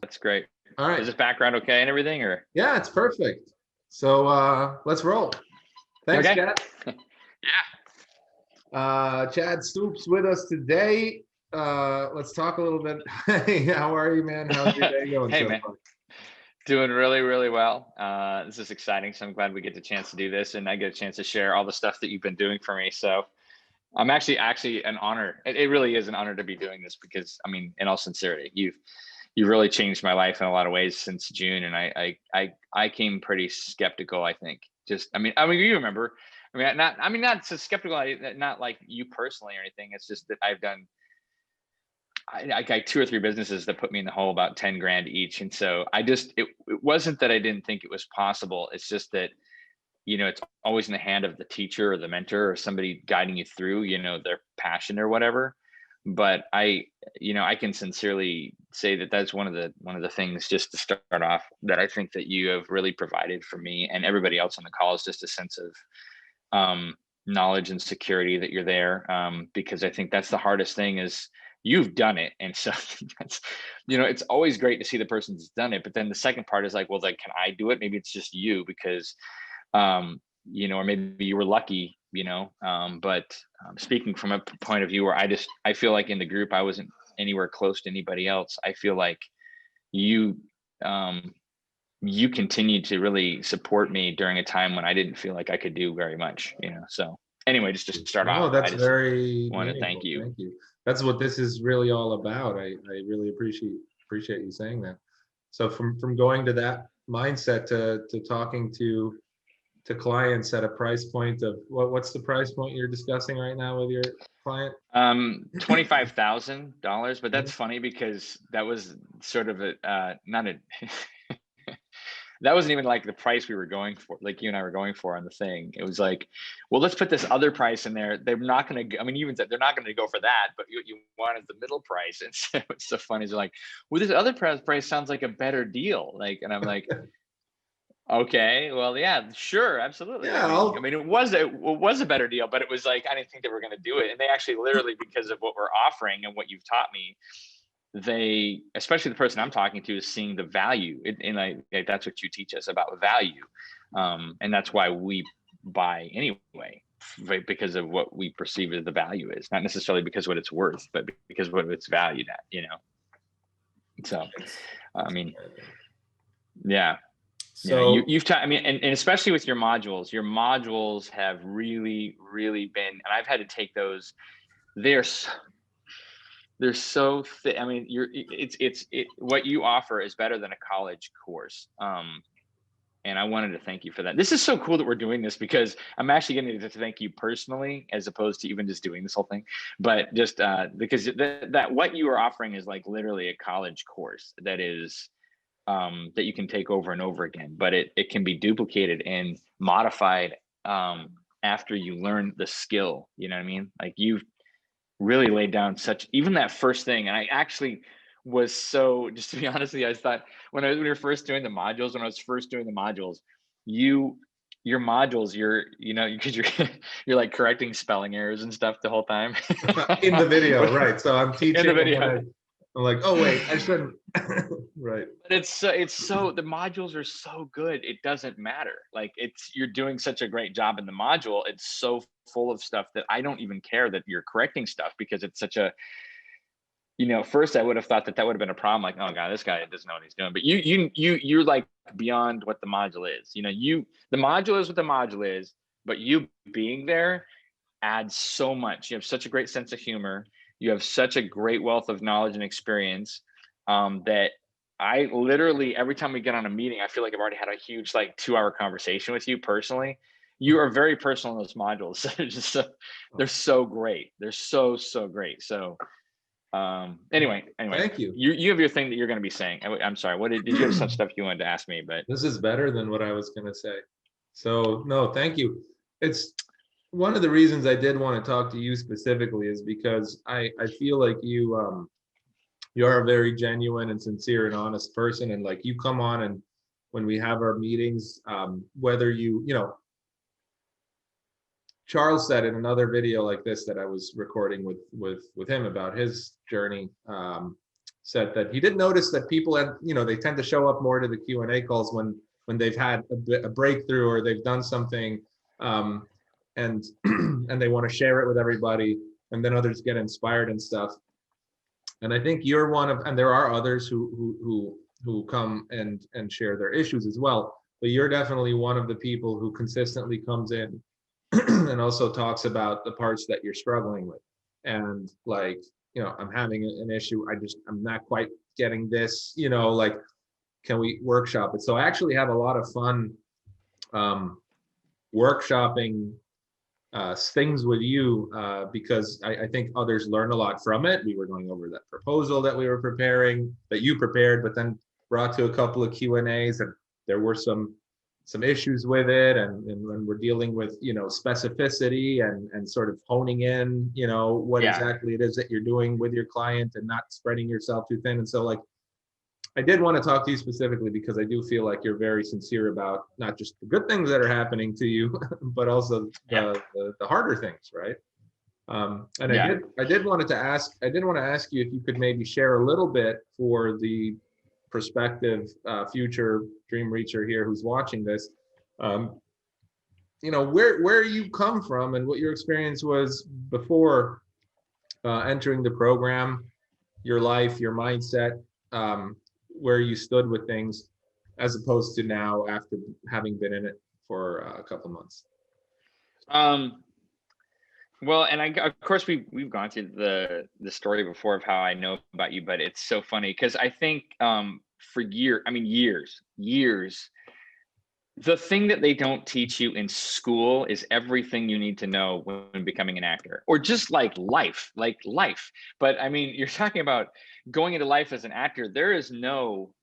That's great. All right. Is this background okay and everything, or? Yeah, it's perfect. So let's roll. Thanks, Okay. Chad. Chad Stoops with us today. Let's talk a little bit. Hey, how are you, man? How's your day going Hey, so man. far? Doing really, really well. This is exciting. So I'm glad we get the chance to do this, and I get a chance to share all the stuff that you've been doing for me. So I'm actually an honor. It really is an honor to be doing this because, I mean, in all sincerity, you've really changed my life in a lot of ways since June, and I came pretty skeptical. I think I mean you remember. Not so skeptical. Not like you personally or anything. It's just that I got 2 or 3 businesses that put me in the hole about 10 grand each. And so it wasn't that I didn't think it was possible. It's just that, it's always in the hand of the teacher or the mentor or somebody guiding you through, their passion or whatever. But I can sincerely say that that's one of the things, just to start off, that I think that you have really provided for me and everybody else on the call, is just a sense of knowledge and security that you're there. Because I think that's the hardest thing, is you've done it. And so that's, it's always great to see the person that's done it. But then the second part is like, well, like, can I do it? Maybe it's just you, because, or maybe you were lucky, but speaking from a point of view where I feel like in the group, I wasn't anywhere close to anybody else. I feel like you continued to really support me during a time when I didn't feel like I could do very much, so anyway, just to start No, off, I that's just very want to thank meaningful. you. Thank you. That's what this is really all about. I really appreciate you saying that. So from going to that mindset to talking to clients at a price point of what's the price point you're discussing right now with your client? $25,000, but that's funny because that was sort of not a that wasn't even like the price we were going for, like you and I were going for on the thing. It was like, well, let's put this other price in there. They're not going to, I mean, you even said they're not going to go for that, but you wanted the middle price. And so it's so funny. It's like, well, this other price sounds like a better deal. Like, and I'm like, okay, well, yeah, sure, absolutely. Yeah, I mean, it was a better deal, but it was like, I didn't think they were going to do it. And they actually literally, because of what we're offering and what you've taught me, they, especially the person I'm talking to, is seeing the value and that's what you teach us about value. And that's why we buy anyway, right? Because of what we perceive as the value is, not necessarily because what it's worth, but because what it's valued at, so I mean, yeah. So You've taught, I mean, and especially with your modules have really, really been, and I've had to take those. They're so thick. I mean, what you offer is better than a college course. And I wanted to thank you for that. This is so cool that we're doing this, because I'm actually getting to thank you personally, as opposed to even just doing this whole thing. But just because that what you are offering is like literally a college course that is that you can take over and over again, but it can be duplicated and modified after you learn the skill. You know what I mean? Like, you've really laid down even that first thing. And I actually was so, just to be honest with you, I thought when we were first doing the modules, your modules, because you're like correcting spelling errors and stuff the whole time. in the video, right? So I'm teaching In the video. I'm like, oh wait, I shouldn't. Right. But it's so the modules are so good, it doesn't matter. Like, you're doing such a great job in the module. It's so full of stuff that I don't even care that you're correcting stuff, because it's such a, first I would have thought that would have been a problem. Like, oh God, this guy doesn't know what he's doing. But you're like beyond what the module is. The module is what the module is, but you being there adds so much. You have such a great sense of humor. You have such a great wealth of knowledge and experience, that I literally, every time we get on a meeting, I feel like I've already had a huge, like, 2-hour conversation with you personally. You are very personal in those modules. They're so great. They're so great. So anyway, Thank you. You have your thing that you're going to be saying. I'm sorry. What did you have some stuff you wanted to ask me? But this is better than what I was going to say. So no, thank you. It's one of the reasons I did want to talk to you specifically is because I feel like you are a very genuine and sincere and honest person, and like, you come on, and when we have our meetings, whether Charles said in another video like this that I was recording with him about his journey, said that he did notice that people had, they tend to show up more to the Q&A calls when they've had a breakthrough or they've done something, and and they want to share it with everybody, and then others get inspired and stuff. And I think you're one of, and there are others who come and share their issues as well. But you're definitely one of the people who consistently comes in and also talks about the parts that you're struggling with. And like, I'm having an issue. I'm not quite getting this, like, can we workshop it? So I actually have a lot of fun workshopping things with you, because I think others learn a lot from it. We were going over that proposal that we were preparing, that you prepared, but then brought to a couple of Q&As, and there were some issues with it, and when we're dealing with specificity and sort of honing in what exactly it is that you're doing with your client and not spreading yourself too thin. And so, like, I did want to talk to you specifically because I do feel like you're very sincere about not just the good things that are happening to you, but also the harder things, right? And I did want to ask you if you could maybe share a little bit for the prospective future dream reacher here who's watching this, where you come from and what your experience was before entering the program, your life, your mindset, where you stood with things, as opposed to now after having been in it for a couple months. Well, and of course we've gone through the story before of how I know about you, but it's so funny because I think for years, the thing that they don't teach you in school is everything you need to know when becoming an actor, or just like life. But I mean, you're talking about going into life as an actor. There is no,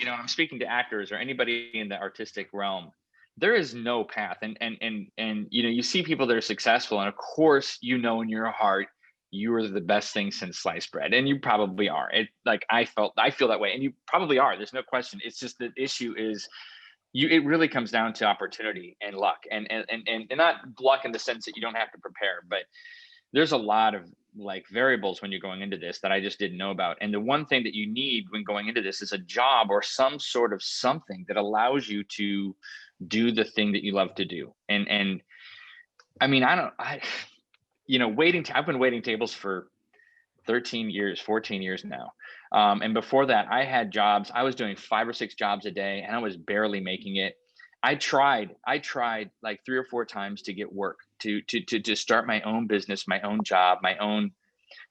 I'm speaking to actors or anybody in the artistic realm. There is no path, and you see people that are successful, and of course, in your heart, you are the best thing since sliced bread, and you probably are. I feel that way, and you probably are. There's no question. It's just the issue is, it really comes down to opportunity and luck, and not luck in the sense that you don't have to prepare, but there's a lot of like variables when you're going into this that I just didn't know about. And the one thing that you need when going into this is a job or some sort of something that allows you to do the thing that you love to do. And I mean, I've been waiting tables for 13 years, 14 years now. And before that, I had jobs. I was doing 5 or 6 jobs a day, and I was barely making it. I tried like 3 or 4 times to get work, to start my own business, my own job, my own.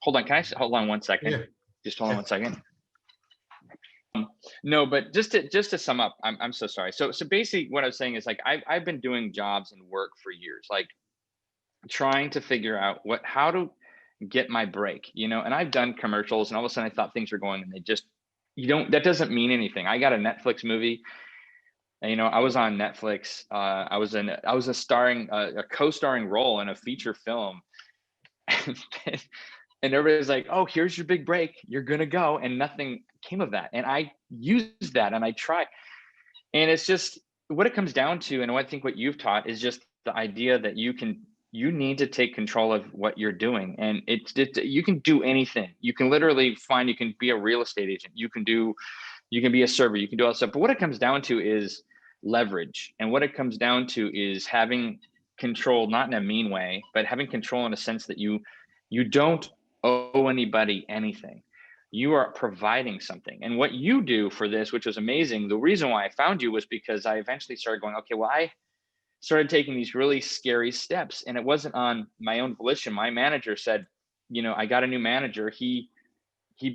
Hold on, hold on 1 second? Yeah. Just hold on 1 second. No, but just to sum up, I'm so sorry. So basically what I was saying is, like, I've been doing jobs and work for years, like trying to figure out how to get my break, and I've done commercials, and all of a sudden I thought things were going, and they just, that doesn't mean anything. I got a Netflix movie, and, I was on Netflix. I was a co-starring role in a feature film. And everybody's like, oh, here's your big break, you're gonna go, and nothing came of that. And I used that, and I tried, and it's just what it comes down to, and I think what you've taught is just the idea that you need to take control of what you're doing. And you can do anything. You can literally you can be a real estate agent, you can be a server, you can do all that stuff. But what it comes down to is leverage, and what it comes down to is having control, not in a mean way, but having control in a sense that you don't owe anybody anything. You are providing something. And what you do for this, which was amazing, the reason why I found you was because I eventually started going, okay, well, I started taking these really scary steps, and it wasn't on my own volition. My manager said, I got a new manager. He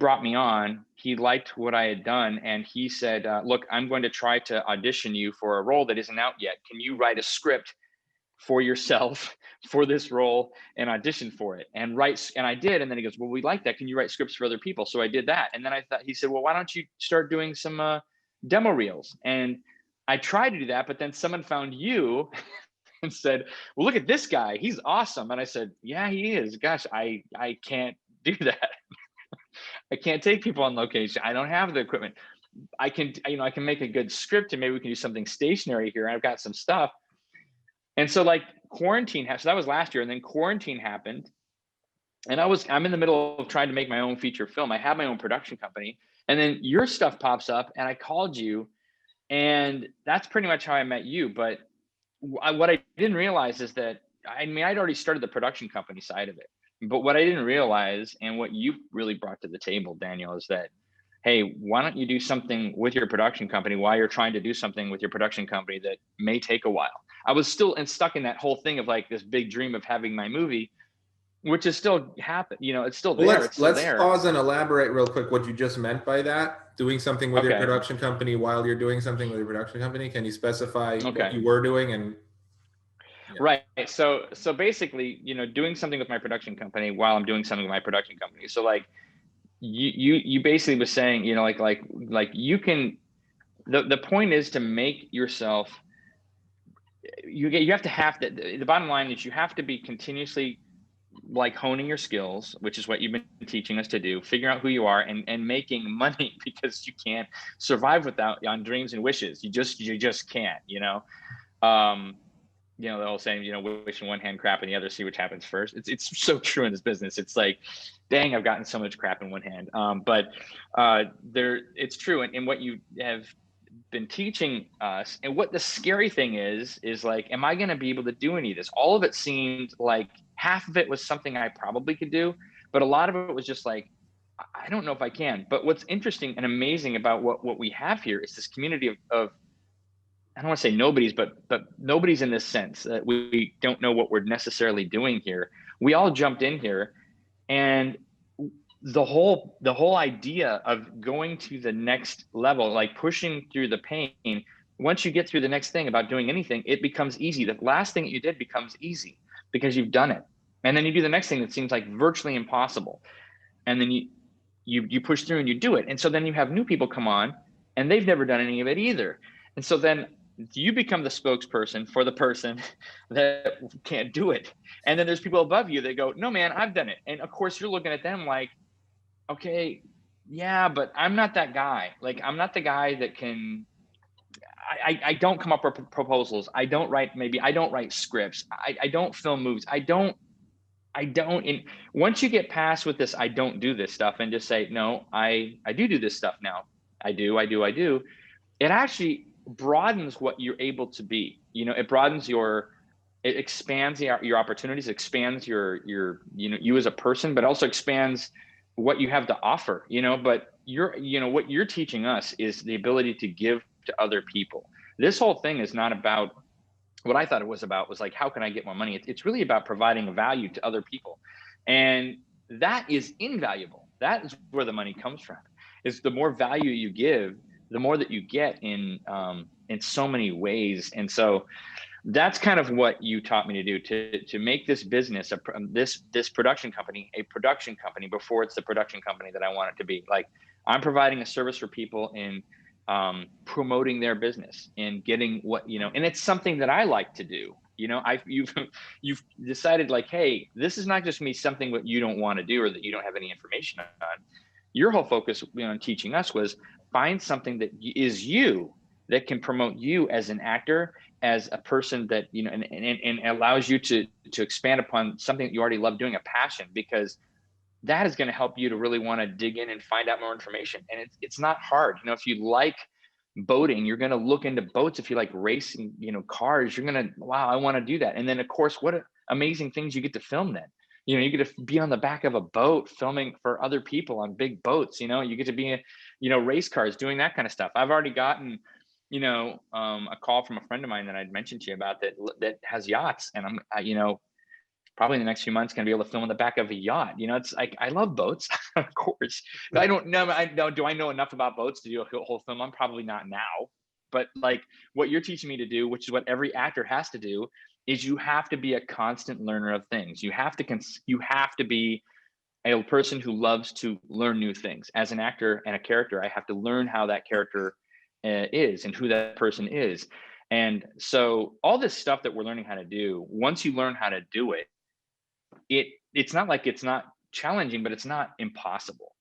brought me on. He liked what I had done, and he said, look, I'm going to try to audition you for a role that isn't out yet. Can you write a script for yourself for this role and audition for it? And I did. And then he goes, well, we like that. Can you write scripts for other people? So I did that. And then he said, well, why don't you start doing some demo reels? And I tried to do that, but then someone found you and said, well, look at this guy, he's awesome. And I said, yeah, he is. Gosh, I can't do that. I can't take people on location. I don't have the equipment. I can make a good script, and maybe we can do something stationary here. I've got some stuff. And so, like, quarantine happened. So that was last year. And then quarantine happened. And I'm in the middle of trying to make my own feature film. I have my own production company, and then your stuff pops up, and I called you, and that's pretty much how I met you. But what I didn't realize is that, I mean, I'd already started the production company side of it, but what I didn't realize, and what you really brought to the table, Daniel, is that, hey, why don't you do something with your production company while you're trying to do something with your production company that may take a while? I was still stuck in that whole thing of like this big dream of having my movie, which is still happen. You know, it's still Well, there. It's still let's there. pause and elaborate real quick what you just meant by that. Doing something with your Okay. production company while you're doing something with your production company. Can you specify what Okay. you were doing? And yeah. Right. So basically, you know, doing something with my production company while I'm doing something with my production company. So like you basically was saying, you know, like you can, the point is to make yourself, you have to, the bottom line is you have to be continuously like honing your skills, which is what you've been teaching us to do, figure out who you are, and making money, because you can't survive without on dreams and wishes. You just can't, you know. Um, you know, the whole saying, you know, wish in one hand, crap in the other, see which happens first. It's so true in this business. It's like, dang, I've gotten so much crap in one hand. But it's true. And what you have been teaching us, and what the scary thing is like, am I going to be able to do any of this? All of it seemed like half of it was something I probably could do, but a lot of it was just like, I don't know if I can. But what's interesting and amazing about what we have here is this community of I don't want to say nobody's, but nobody's in this sense that we don't know what we're necessarily doing here. We all jumped in here, and the whole idea of going to the next level, like pushing through the pain, once you get through the next thing about doing anything, it becomes easy. The last thing that you did becomes easy because you've done it. And then you do the next thing that seems like virtually impossible. And then you push through and you do it. And so then you have new people come on, and they've never done any of it either. And so then you become the spokesperson for the person that can't do it. And then there's people above you that go, no, man, I've done it. And of course you're looking at them like, okay, yeah, but I'm not that guy. Like, I'm not the guy that can, I don't come up with proposals. I don't write scripts. I don't film movies. And once you get past with this, I don't do this stuff, and just say, no, I do this stuff now. I do. It actually broadens what you're able to be. You know, it expands your opportunities, expands your, you know, you as a person, but also expands what you have to offer, you know. But what you're teaching us is the ability to give to other people. This whole thing is not about, what I thought it was about was like, how can I get more money? It's really about providing value to other people. And that is invaluable. That is where the money comes from. Is the more value you give, the more that you get in so many ways. And so that's kind of what you taught me to do, to make this business, this production company, a production company before it's the production company that I want it to be. Like, I'm providing a service for people in promoting their business and getting what, you know, and it's something that I like to do. You know, you've decided like, hey, this is not just me something that you don't want to do or that you don't have any information on. Your whole focus, you know, on teaching us was find something that is you, that can promote you as an actor, as a person, that, you know, and allows you to expand upon something that you already love doing, a passion, because that is going to help you to really want to dig in and find out more information. And it's not hard. You know, if you like boating, you're going to look into boats. If you like racing, you know, cars, you're going to, wow, I want to do that. And then of course, what amazing things you get to film then. You know, you get to be on the back of a boat filming for other people on big boats. You know, you get to be, you know, race cars, doing that kind of stuff. I've already gotten, you know, a call from a friend of mine that I'd mentioned to you about, that has yachts, and I'm, you know, probably in the next few months going to be able to film on the back of a yacht. You know, it's like, I love boats, of course. But I don't know. Do I know enough about boats to do a whole film? I'm probably not now. But like what you're teaching me to do, which is what every actor has to do, is you have to be a constant learner of things. You have to be a person who loves to learn new things. As an actor and a character, I have to learn how that character is and who that person is. And so all this stuff that we're learning how to do, once you learn how to do it, it's not like it's not challenging, but it's not impossible.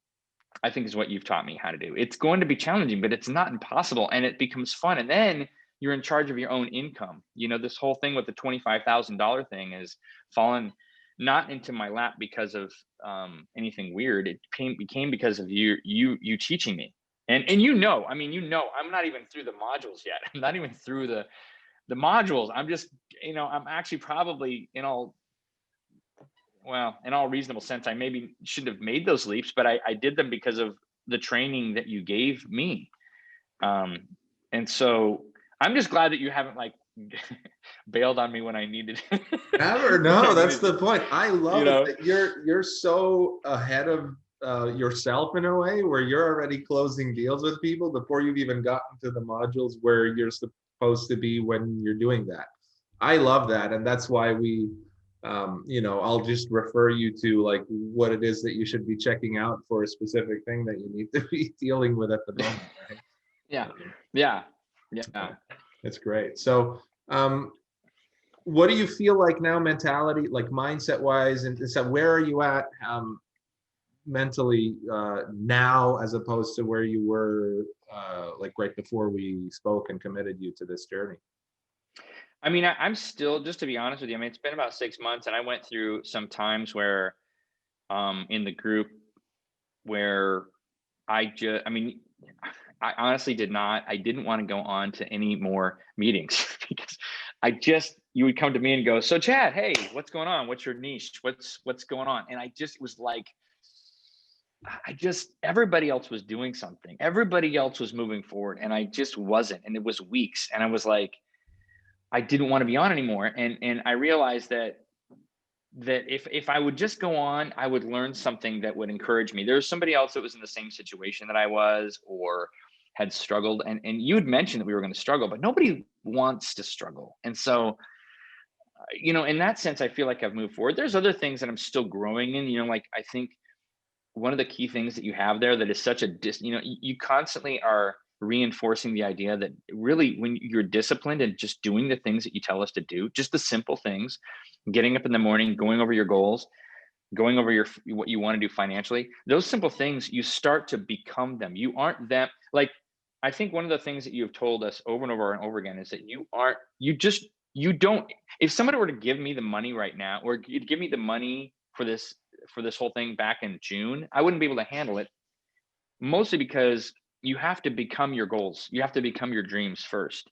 I think is what you've taught me how to do. It's going to be challenging, but it's not impossible, and it becomes fun. And then you're in charge of your own income. You know, this whole thing with the $25,000 thing is fallen. not into my lap because of anything weird. It became because of you teaching me. And I mean, I'm not even through the modules yet. I'm not even through the modules. I'm just, I'm actually probably in all reasonable sense, I maybe shouldn't have made those leaps, but I did them because of the training that you gave me. And so I'm just glad that you haven't like bailed on me when I needed. Never. when I No, that's needed the to, point. I you love it know. that you're so ahead of yourself in a way where you're already closing deals with people before you've even gotten to the modules where you're supposed to be when you're doing that. I love that, and that's why I'll just refer you to like what it is that you should be checking out for a specific thing that you need to be dealing with at the moment, right? Yeah, Um, yeah, so yeah. that's great. So, what do you feel like now, mentality, like mindset wise, and so where are you at mentally now as opposed to where you were like right before we spoke and committed you to this journey? I mean, I'm still, just to be honest with you, I mean, it's been about 6 months, and I went through some times where, in the group, where I mean, I honestly I didn't want to go on to any more meetings because you would come to me and go, so Chad, hey, what's going on? What's your niche? What's going on? And it was like, everybody else was doing something. Everybody else was moving forward, and I just wasn't. And it was weeks. And I was like, I didn't want to be on anymore. And I realized that if I would just go on, I would learn something that would encourage me. There was somebody else that was in the same situation that I was, or had struggled. And you had mentioned that we were going to struggle, but nobody wants to struggle. And so, in that sense, I feel like I've moved forward. There's other things that I'm still growing in, like I think one of the key things that you have there that is such a you constantly are reinforcing the idea that really when you're disciplined and just doing the things that you tell us to do, just the simple things, getting up in the morning, going over your goals, going over what you want to do financially, those simple things, you start to become them. You aren't them. Like, I think one of the things that you've told us over and over and over again is that you don't, if somebody were to give me the money right now, or you'd give me the money for this whole thing back in June, I wouldn't be able to handle it, mostly because you have to become your goals. You have to become your dreams first.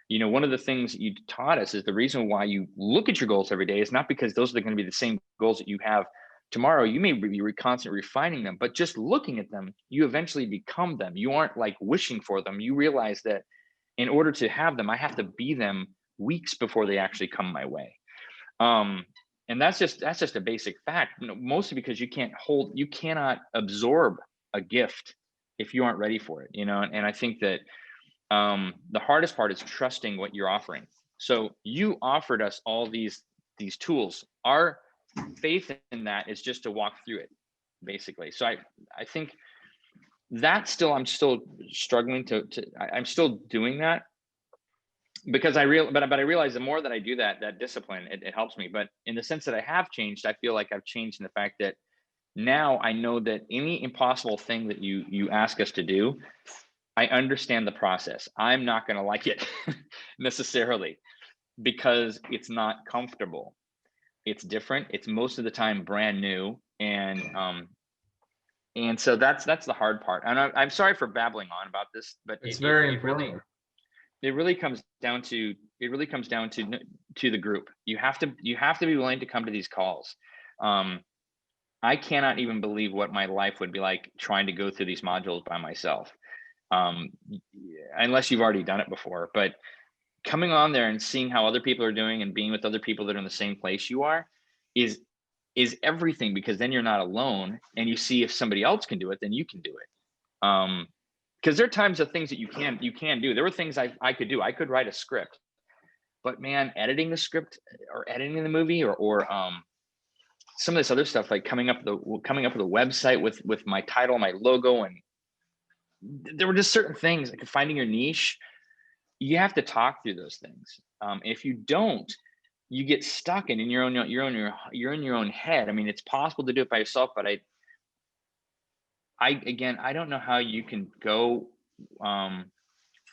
One of the things that you taught us is the reason why you look at your goals every day is not because those are going to be the same goals that you have tomorrow. You may be constantly refining them, but just looking at them, you eventually become them. You aren't like wishing for them. You realize that in order to have them, I have to be them weeks before they actually come my way. Um, and that's just a basic fact, mostly because you cannot absorb a gift if you aren't ready for it, and I think that the hardest part is trusting what you're offering. So you offered us all these tools. Our faith in that is just to walk through it, basically. So I think I'm still struggling I'm still doing that, because but I realize the more that I do that discipline, it helps me. But in the sense that I have changed, I feel like I've changed in the fact that now I know that any impossible thing that you ask us to do, I understand the process. I'm not going to like it necessarily, because it's not comfortable. It's different. It's most of the time brand new, and so that's the hard part. And I'm sorry for babbling on about this, but It's very really informative. it really comes down to the group. You have to be willing to come to these calls. Um, I cannot even believe what my life would be like trying to go through these modules by myself, um, unless you've already done it before. But coming on there and seeing how other people are doing and being with other people that are in the same place you are is everything, because then you're not alone, and you see if somebody else can do it, then you can do it. Because there are times of things that you can do. There were things I could do. I could write a script, but man, editing the script or editing the movie, or some of this other stuff, like coming up with a website with my title, my logo, and there were just certain things like finding your niche. You have to talk through those things. If you don't, you get stuck in you're in your own head. I mean, it's possible to do it by yourself, but I don't know how you can go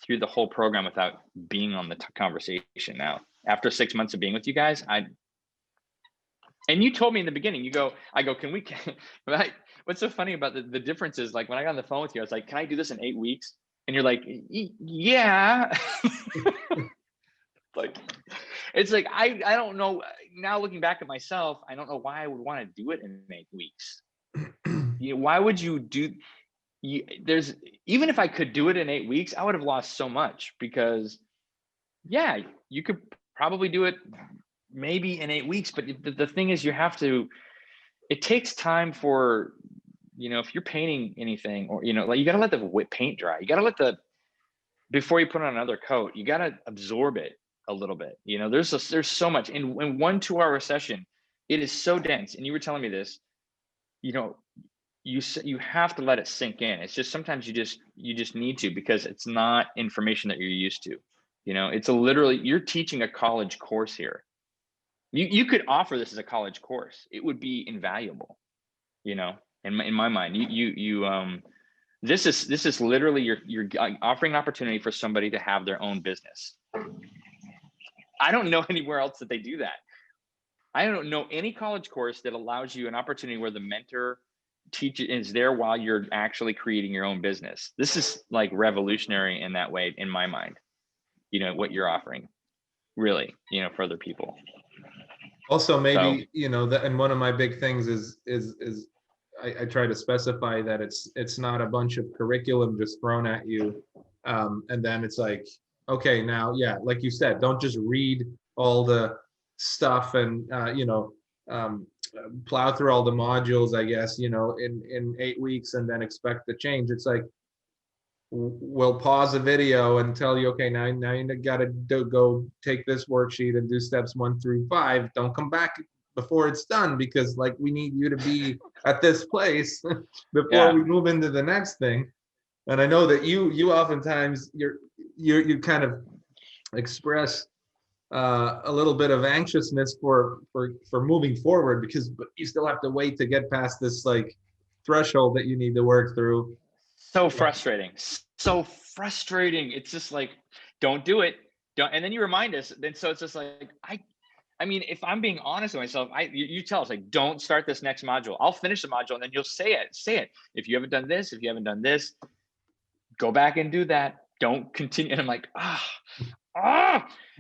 through the whole program without being on the conversation. Now, after 6 months of being with you guys, And you told me in the beginning, I go, can we, right? What's so funny about the difference is like when I got on the phone with you, I was like, can I do this in 8 weeks? And you're like, Yeah. Like, it's like, I don't know. Now looking back at myself, I don't know why I would want to do it in 8 weeks. Why would you do, there's, even if I could do it in 8 weeks, I would have lost so much because yeah, you could probably do it maybe in 8 weeks, but the thing is it takes time for, if you're painting anything or, like you got to let the paint dry. You got to before you put on another coat, you got to absorb it a little bit. There's so much in 1 2 hour session. It is so dense. And you were telling me this, you know, you have to let it sink in. It's just sometimes you just need to, because it's not information that you're used to. It's literally, you're teaching a college course here. You could offer this as a college course. It would be invaluable, in my mind. This is literally you're offering an opportunity for somebody to have their own business. I don't know anywhere else that they do that. I don't know any college course that allows you an opportunity where the mentor is there while you're actually creating your own business. This is like revolutionary in that way, in my mind. What you're offering, really, for other people. Also, So maybe, that, and one of my big things is I try to specify that it's not a bunch of curriculum just thrown at you. And then it's like, okay, now, yeah, like you said, don't just read all the stuff and, plow through all the modules, I guess, in 8 weeks and then expect the change. It's like, we'll pause a video and tell you, okay, now you got to go take this worksheet and do steps 1 through 5. Don't come back before it's done, because like we need you to be at this place before we move into the next thing. And I know that you oftentimes you kind of express a little bit of anxiousness for moving forward, because you still have to wait to get past this like threshold that you need to work through. So frustrating. So frustrating. It's just like, don't do it. Don't. And then you remind us. Then so it's just like, I mean, if I'm being honest with myself, you tell us like, don't start this next module. I'll finish the module and then you'll say it. If you haven't done this, go back and do that. Don't continue. And I'm like,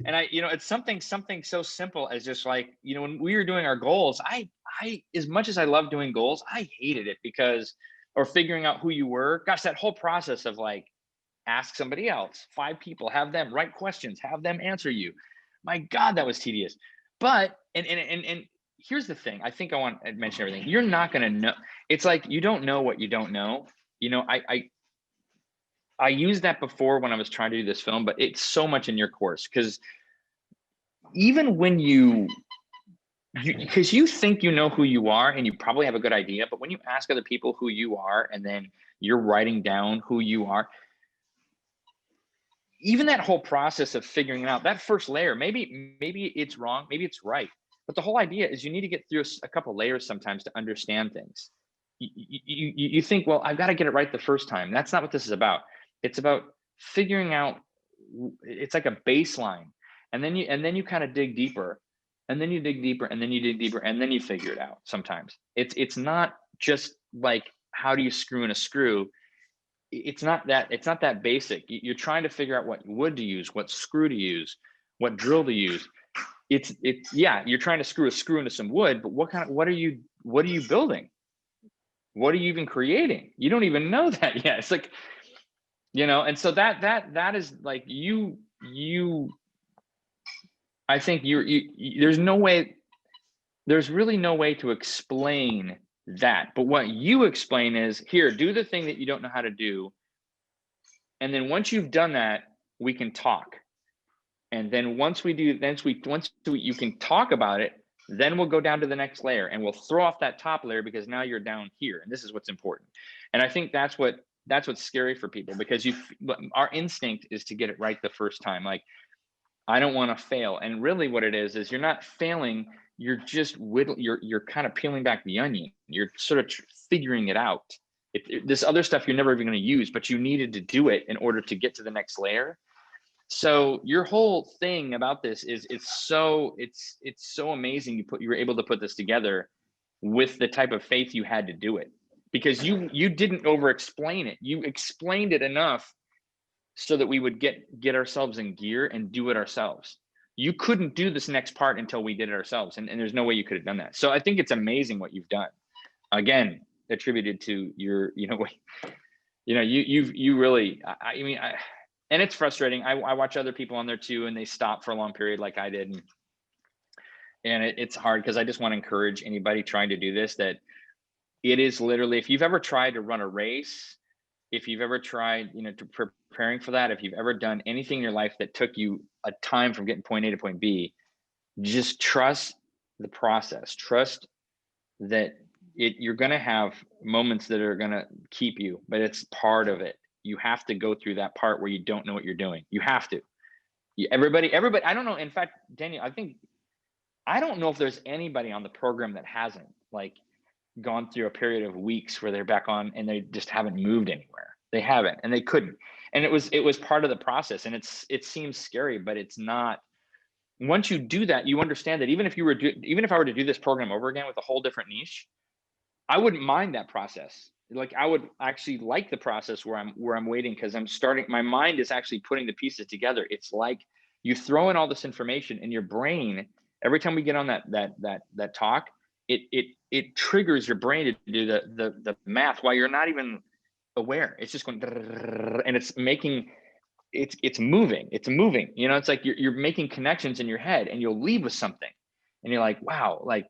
and it's something so simple as just like, when we were doing our goals, I as much as I love doing goals, I hated it or figuring out who you were. Gosh, that whole process of like, ask somebody else, 5 people, have them write questions, have them answer you. My God, that was tedious. But, and here's the thing, I think I want to mention everything. You're not going to know. It's like, you don't know what you don't know. I used that before when I was trying to do this film, but it's so much in your course, because even when because you think you know who you are and you probably have a good idea, but when you ask other people who you are and then you're writing down who you are, even that whole process of figuring it out, that first layer, maybe it's wrong, maybe it's right, but the whole idea is you need to get through a couple layers sometimes to understand things. You think, well, I've got to get it right the first time. That's not what this is about. It's about figuring out. It's like a baseline, and then you kind of dig deeper, and then you dig deeper, and then you dig deeper, and then you figure it out. Sometimes it's not just like, how do you screw in a screw? It's not that basic. You're trying to figure out what wood to use, what screw to use, what drill to use. You're trying to screw a screw into some wood, but what are you building? What are you even creating? You don't even know that yet. It's like, and so that is like, I think there's really no way to explain that. But what you explain is, here, do the thing that you don't know how to do. And then once you've done that, we can talk. And then once you can talk about it, then we'll go down to the next layer and we'll throw off that top layer, because now you're down here and this is what's important. And I think that's what's scary for people, because our instinct is to get it right the first time. Like, I don't want to fail. And really what it is you're not failing. You're just you're kind of peeling back the onion. You're sort of figuring it out. This other stuff you're never even going to use, but you needed to do it in order to get to the next layer. So your whole thing about this is it's so amazing you were able to put this together with the type of faith you had to do it, because you didn't over explain it. You explained it enough so that we would get ourselves in gear and do it ourselves. You couldn't do this next part until we did it ourselves, and there's no way you could have done that. So I think it's amazing what you've done. Again, attributed to your, you really, I mean, and it's frustrating. I watch other people on there too, and they stop for a long period like I did, and it's hard because I just want to encourage anybody trying to do this that it is literally, if you've ever tried to run a race, if you've ever tried, to preparing for that, if you've ever done anything in your life that took you a time from getting point A to point B, just trust the process. Trust that you're going to have moments that are going to keep you, but it's part of it. You have to go through that part where you don't know what you're doing. You have to. Everybody, I don't know. In fact, Daniel, I don't know if there's anybody on the program that hasn't like gone through a period of weeks where they're back on and they just haven't moved anywhere. They haven't, and they couldn't. And it was part of the process. And it seems scary, but it's not. Once you do that, you understand that even if I were to do this program over again with a whole different niche, I wouldn't mind that process. Like I would actually like the process where I'm waiting, because my mind is actually putting the pieces together. It's like you throw in all this information in your brain every time we get on that talk. It triggers your brain to do the math while you're not even aware. It's just going and it's making it's moving. It's like you're making connections in your head, and you'll leave with something, and you're like, wow, like,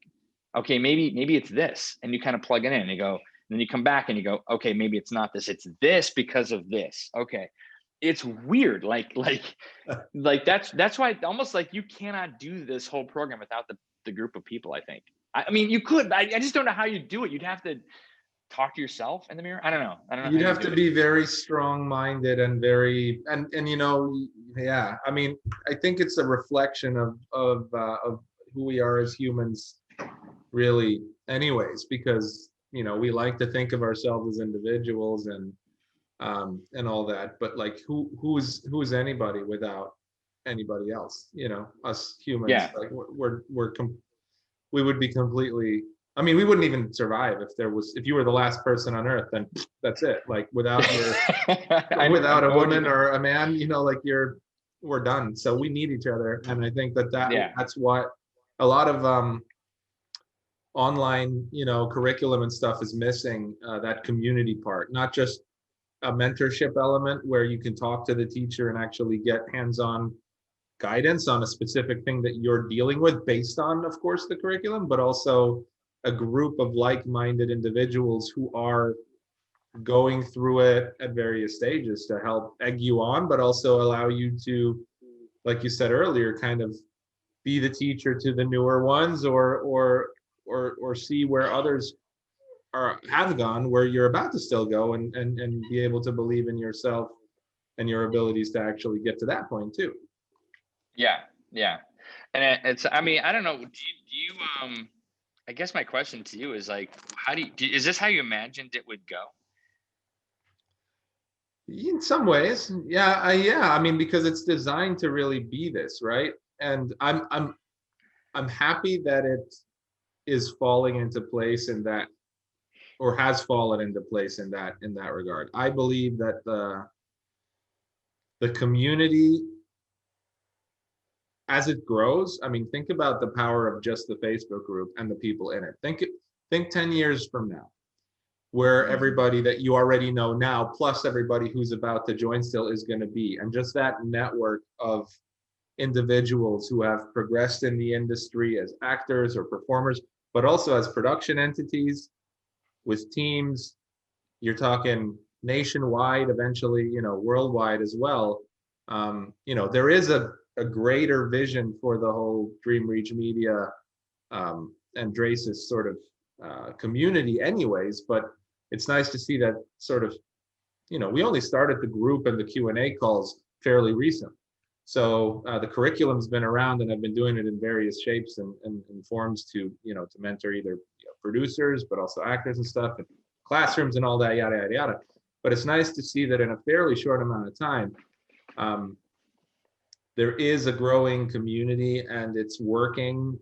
okay, maybe it's this, and you kind of plug it in, and you go, and then you come back and you go, okay, maybe it's not this, it's this because of this. Okay, it's weird, like that's why almost like you cannot do this whole program without the group of people. I think. I mean, you could. I just don't know how you do it. You'd have to talk to yourself in the mirror. I don't know how You'd you have do to it. be very strong-minded and very, and yeah. I mean, I think it's a reflection of who we are as humans, really. Anyways, because we like to think of ourselves as individuals and all that, but like who's anybody without anybody else? Us humans, Yeah. like we would be completely, I mean, we wouldn't even survive if you were the last person on earth, then that's it. Like without without a know what you woman mean. or a man, like we're done. So we need each other. And I think Yeah. that's what a lot of online, curriculum and stuff is missing, that community part, not just a mentorship element where you can talk to the teacher and actually get hands-on guidance on a specific thing that you're dealing with based on, of course, the curriculum, but also a group of like-minded individuals who are going through it at various stages to help egg you on, but also allow you to, like you said earlier, kind of be the teacher to the newer ones, or see where others have gone, where you're about to still go, and be able to believe in yourself and your abilities to actually get to that point too. Yeah. Yeah. And it's, I mean, I don't know. I guess my question to you is like, is this how you imagined it would go? In some ways, yeah, yeah. I mean, because it's designed to really be this, right? And I'm happy that it is falling into place in that, or has fallen into place in that regard. I believe that the community, as it grows, I mean, think about the power of just the Facebook group and the people in it. Think 10 years from now, where everybody that you already know now, plus everybody who's about to join still, is going to be. And just that network of individuals who have progressed in the industry as actors or performers, but also as production entities with teams. You're talking nationwide, eventually, worldwide as well. There is a greater vision for the whole Dream Reach Media and DRAESIS sort of community anyways, but it's nice to see that sort of, we only started the group and the Q&A calls fairly recent. So the curriculum's been around, and I've been doing it in various shapes and forms to mentor either producers, but also actors and stuff, and classrooms and all that, yada, yada, yada. But it's nice to see that in a fairly short amount of time, there is a growing community and it's working.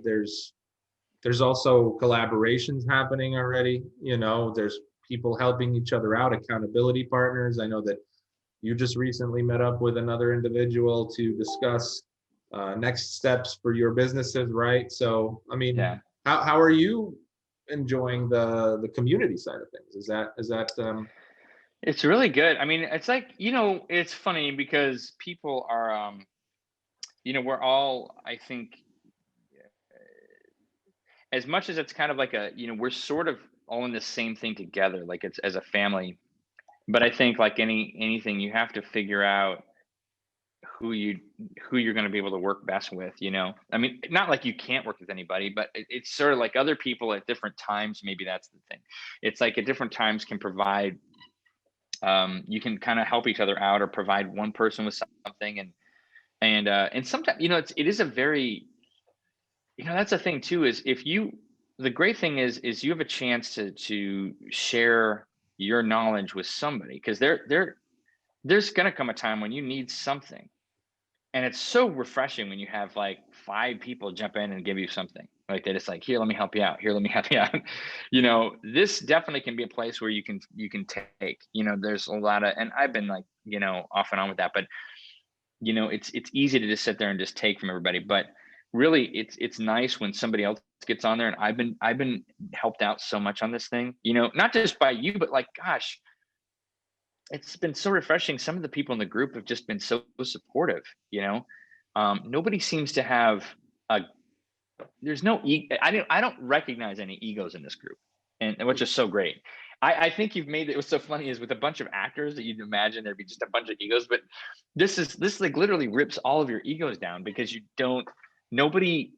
There's also collaborations happening already. You know, there's people helping each other out, accountability partners. I know that you just recently met up with another individual to discuss next steps for your businesses, right? So, I mean, Yeah. how are you enjoying the community side of things? It's really good. I mean, it's like, it's funny because people are, we're all, I think, as much as it's kind of like we're sort of all in the same thing together, like it's as a family. But I think like anything, you have to figure out who you who you're going to be able to work best with. I mean, not like you can't work with anybody, but it's sort of like other people at different times. Maybe that's the thing. It's like at different times can provide. You can kind of help each other out or provide one person with something, and sometimes it is a very, that's the thing too, is if you the great thing is you have a chance to share your knowledge with somebody, because there's going to come a time when you need something, and it's so refreshing when you have like 5 people jump in and give you something like that. It's like, here, let me help you out, here, let me help you out. This definitely can be a place where you can take, there's a lot of, and I've been like, off and on with that, but it's easy to just sit there and just take from everybody. But really, it's nice when somebody else gets on there, and I've been helped out so much on this thing, not just by you, but like, gosh, it's been so refreshing. Some of the people in the group have just been so supportive. Nobody seems to have a there's no I don't recognize any egos in this group, and which is so great. I think you've made it was so funny is with a bunch of actors that you'd imagine there'd be just a bunch of egos, but this like literally rips all of your egos down, because you don't nobody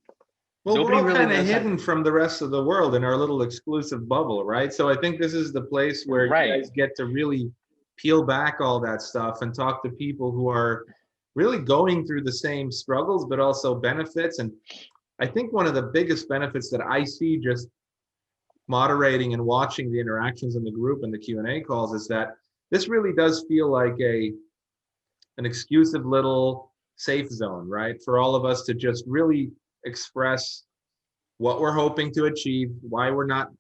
Well, we're nobody all really kind of knows how hidden to. from the rest of the world in our little exclusive bubble, right? So I think this is the place where you Right. guys get to really peel back all that stuff and talk to people who are really going through the same struggles, but also benefits. And I think one of the biggest benefits that I see just moderating and watching the interactions in the group and the Q&A calls is that this really does feel like an exclusive little safe zone, right? For all of us to just really express what we're hoping to achieve, why we're not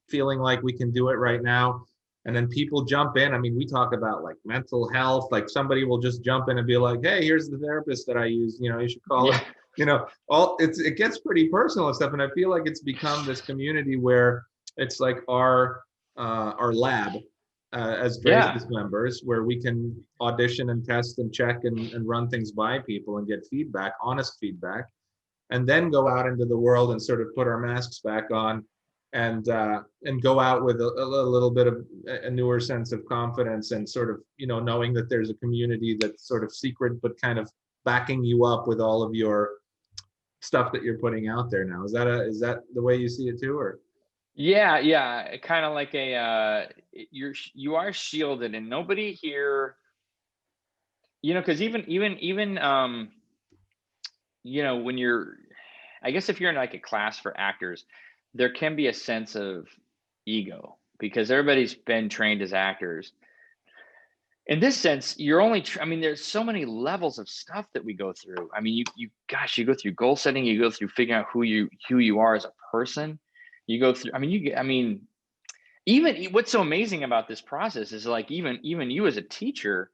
feeling like we can do it right now. And then people jump in. I mean, we talk about like mental health, like somebody will just jump in and be like, hey, here's the therapist that I use, you should call Yeah. it, all it gets pretty personal and stuff. And I feel like it's become this community where it's like our lab as Yeah. DRAESIS members, where we can audition and test and check and run things by people and get feedback, honest feedback, and then go out into the world and sort of put our masks back on and go out with a little bit of a newer sense of confidence and sort of knowing that there's a community that's sort of secret but kind of backing you up with all of your stuff that you're putting out there now. Is that the way you see it too, or? Yeah, yeah, kind of like you are shielded, and nobody here, because even when you're, I guess if you're in like a class for actors, there can be a sense of ego because everybody's been trained as actors. In this sense, you're only, I mean, there's so many levels of stuff that we go through. I mean, gosh, you go through goal setting, you go through figuring out who you are as a person. You go through, I mean, even what's so amazing about this process is like, even you as a teacher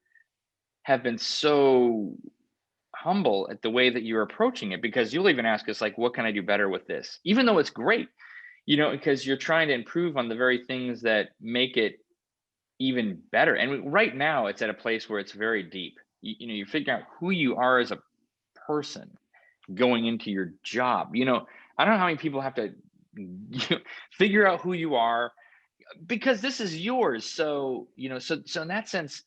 have been so humble at the way that you're approaching it, because you'll even ask us like, what can I do better with this, even though it's great, because you're trying to improve on the very things that make it even better. And right now it's at a place where it's very deep. You figure out who you are as a person going into your job. I don't know how many people have to figure out who you are, because this is yours. So in that sense,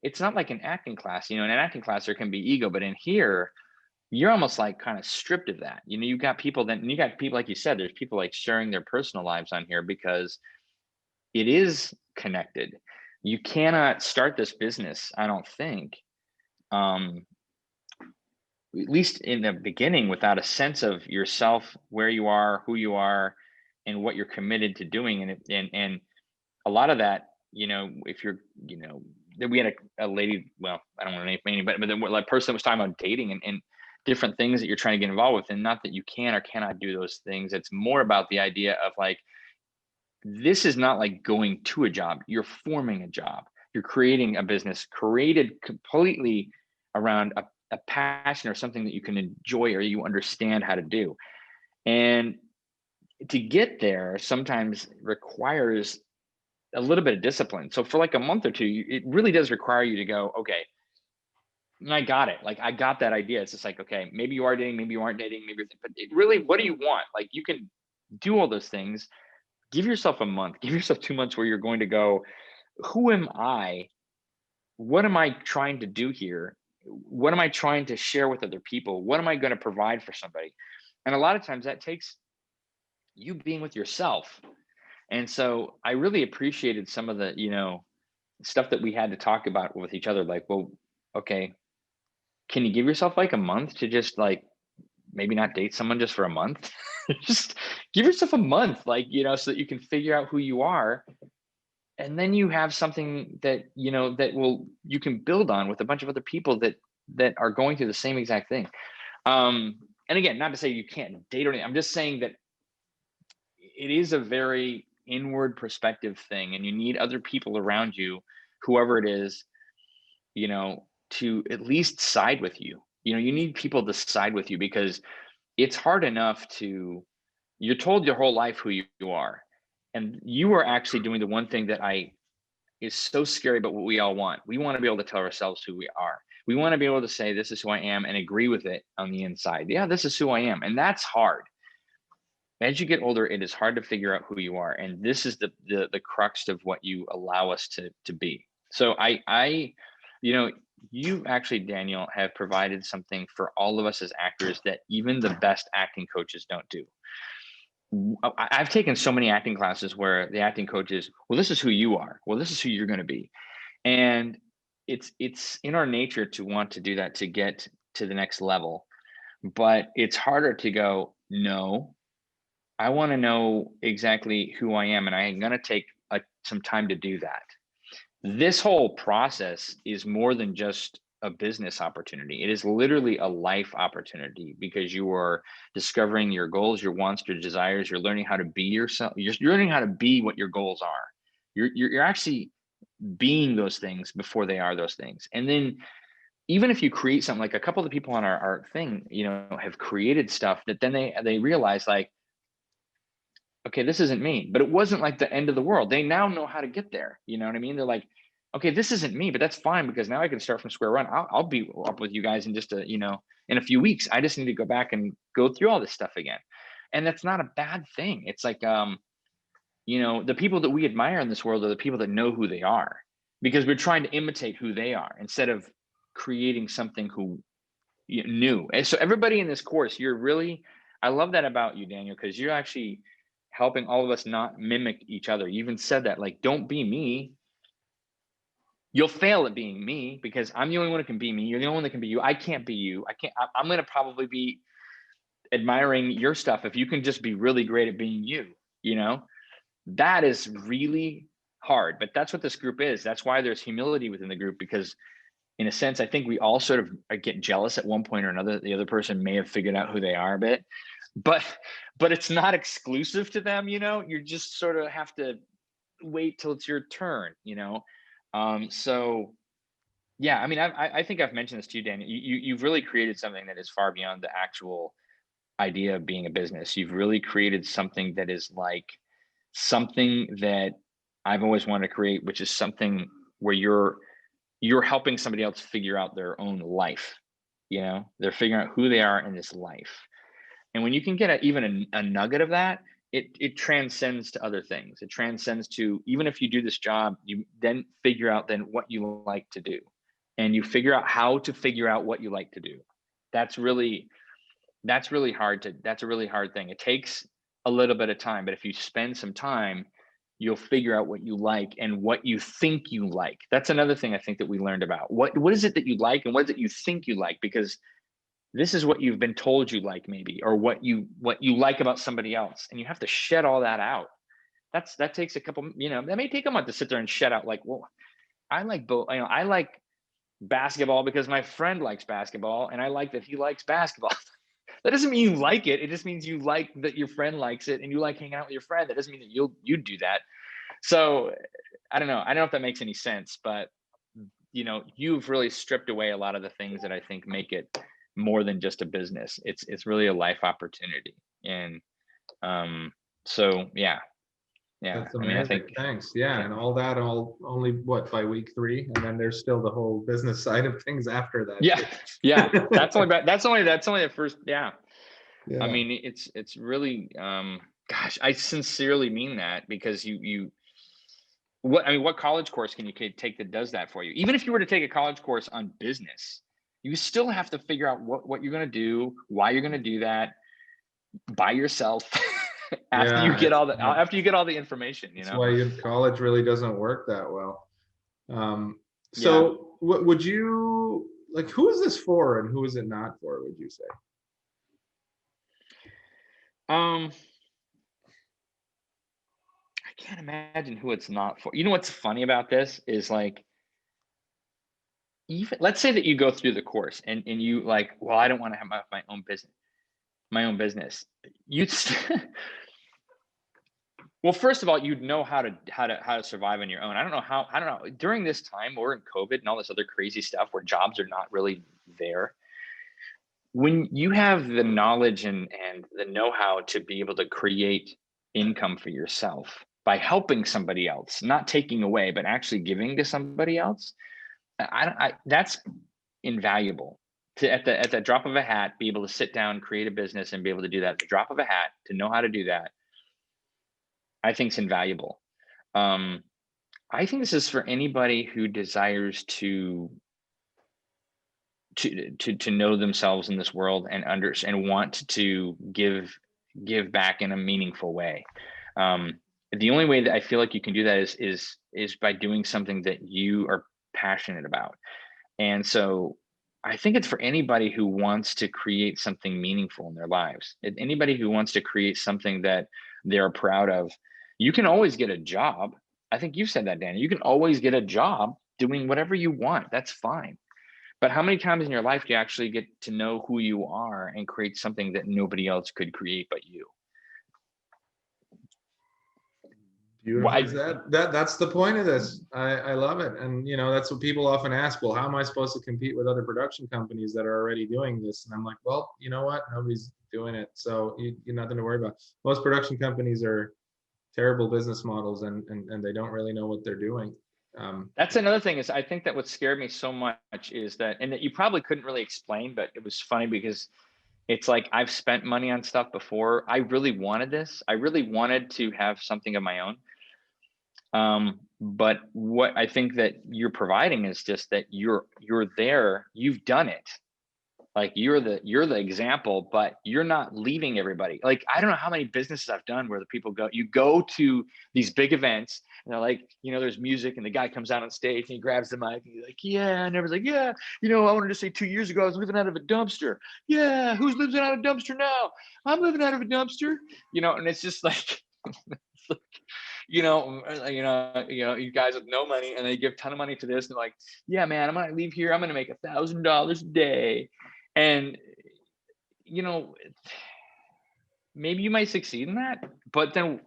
it's not like an acting class. In an acting class there can be ego, but in here you're almost like kind of stripped of that. You got people like you said, there's people like sharing their personal lives on here because it is connected. You cannot start this business, I don't think, um, at least in the beginning, without a sense of yourself, where you are, who you are, and what you're committed to doing. And a lot of that, you know, if you're, you know, then we had a lady, well, I don't want to name any, but then like person was talking about dating and different things that you're trying to get involved with. And not that you can or cannot do those things. It's more about the idea of like, this is not like going to a job. You're forming a job. You're creating a business created completely around a passion or something that you can enjoy or you understand how to do. And to get there sometimes requires a little bit of discipline. So for like a month or two, it really does require you to go, okay, I got it. Like I got that idea. It's just like, okay, maybe you are dating, maybe you aren't dating, maybe, but it really, what do you want? Like you can do all those things. Give yourself a month, give yourself 2 months where you're going to go, who am I? What am I trying to do here? What am I trying to share with other people? What am I going to provide for somebody? And a lot of times that takes you being with yourself. And so I really appreciated some of the, you know, stuff that we had to talk about with each other. Like, well, okay, can you give yourself like a month to just like maybe not date someone just for a month? Just give yourself a month, like, you know, so that you can figure out who you are. And then you have something that, you know, that will, you can build on with a bunch of other people that are going through the same exact thing. And again, not to say you can't date or anything. I'm just saying that it is a very inward perspective thing, and you need other people around you, whoever it is, you know, to at least side with you. You know, you need people to side with you because it's hard enough to, you're told your whole life who you are. And you are actually doing the one thing that I is so scary, but what we all want. We want to be able to tell ourselves who we are. We want to be able to say, this is who I am and agree with it on the inside. Yeah, this is who I am. And that's hard. As you get older, it is hard to figure out who you are. And this is the crux of what you allow us to be. So you know, you actually, Daniel, have provided something for all of us as actors that even the best acting coaches don't do. I've taken so many acting classes where the acting coach is, well, this is who you are. Well, this is who you're going to be. And it's in our nature to want to do that to get to the next level. But it's harder to go, no, I want to know exactly who I am. And I'm going to take some time to do that. This whole process is more than just a business opportunity. It is literally a life opportunity because you are discovering your goals, your wants, your desires. You're learning how to be yourself. You're learning how to be what your goals are. You're actually being those things before they are those things. And then even if you create something, like a couple of the people on our thing, you know, have created stuff that then they realize like, okay, this isn't me, but it wasn't like the end of the world. They now know how to get there. You know what I mean? They're like, okay, this isn't me, but that's fine because now I can start from square one. I'll be up with you guys in just you know, in a few weeks. I just need to go back and go through all this stuff again. And that's not a bad thing. It's like, you know, the people that we admire in this world are the people that know who they are because we're trying to imitate who they are instead of creating something new. And so everybody in this course, you're really, I love that about you, Daniel, because you're actually helping all of us not mimic each other. You even said that, like, don't be me. You'll fail at being me because I'm the only one who can be me. You're the only one that can be you. I can't be you. I'm going to probably be admiring your stuff if you can just be really great at being you, you know? That is really hard, but that's what this group is. That's why there's humility within the group because in a sense, I think we all sort of get jealous at one point or another. The other person may have figured out who they are a bit, but it's not exclusive to them. You know, you just sort of have to wait till it's your turn. You know, so yeah. I mean, I think I've mentioned this to you, Dan. You've really created something that is far beyond the actual idea of being a business. You've really created something that is like something that I've always wanted to create, which is something where you're helping somebody else figure out their own life. You know, they're figuring out who they are in this life. And when you can get even a nugget of that, it transcends to other things. It transcends to, even if you do this job, you then figure out then what you like to do. And you figure out how to figure out what you like to do. That's really that's a really hard thing. It takes a little bit of time, but if you spend some time, you'll figure out what you like and what you think you like. That's another thing I think that we learned about. What is it that you like and what is it you think you like? Because this is what you've been told you like maybe, or what you like about somebody else. And you have to shed all that out that takes a couple, that may take a month to sit there and shut out like, well, I like both, I like basketball because my friend likes basketball and I like that he likes basketball. That doesn't mean you like it. It just means you like that your friend likes it and you like hanging out with your friend. That doesn't mean that you'd do that. So I don't know. I don't know if that makes any sense, but you've really stripped away a lot of the things that I think make it more than just a business. It's really a life opportunity. And so yeah. That's I mean, I amazing. think Thanks. Yeah, yeah. and all that all only what by week 3, and then there's still the whole business side of things after that Yeah. Yeah. too. That's only that first. Yeah. I Yeah. mean, it's really gosh, I sincerely mean that because what college course can you take that does that for you? Even if you were to take a college course on business, you still have to figure out what you're going to do, why you're going to do that by yourself Yeah, after you get all the information, it's why college really doesn't work that well. Yeah. So what would you like, who is this for and who is it not for, would you say? Um, I can't imagine who it's not for. You know what's funny about this is like, even let's say that you go through the course and you like, well, I don't want to have my own business. My own business. You'd well, first of all, you'd know how to survive on your own. I don't know. During this time, we're in COVID and all this other crazy stuff where jobs are not really there. When you have the knowledge and the know-how to be able to create income for yourself by helping somebody else, not taking away, but actually giving to somebody else, that's invaluable. To at the drop of a hat, be able to sit down, create a business, and be able to do that at the drop of a hat, to know how to do that, I think is invaluable. Um, I think this is for anybody who desires to know themselves in this world and want to give back in a meaningful way. The only way that I feel like you can do that is by doing something that you are passionate about. And so I think it's for anybody who wants to create something meaningful in their lives. Anybody who wants to create something that they're proud of. You can always get a job. I think you said that, Danny. You can always get a job doing whatever you want. That's fine. But how many times in your life do you actually get to know who you are and create something that nobody else could create but you? Beautifully Why? said. That's the point of this. I love it. And that's what people often ask. Well, how am I supposed to compete with other production companies that are already doing this? And I'm like, well, you know what? Nobody's doing it. So you're nothing to worry about. Most production companies are terrible business models and they don't really know what they're doing. That's another thing is I think that what scared me so much is that, and that you probably couldn't really explain, but it was funny because it's like I've spent money on stuff before. I really wanted this. I really wanted to have something of my own. But what I think that you're providing is just that you're there, you've done it. Like you're the example, but you're not leaving everybody. Like, I don't know how many businesses I've done where the people you go to these big events and they're like, there's music and the guy comes out on stage and he grabs the mic and he's like, yeah, and everyone's like, yeah, I wanted to say 2 years ago I was living out of a dumpster. Yeah, who's living out of a dumpster now? I'm living out of a dumpster. And it's just like, it's like, you guys with no money and they give a ton of money to this and they're like, yeah, man, I'm gonna leave here, I'm gonna make $1,000 a day. And maybe you might succeed in that, but then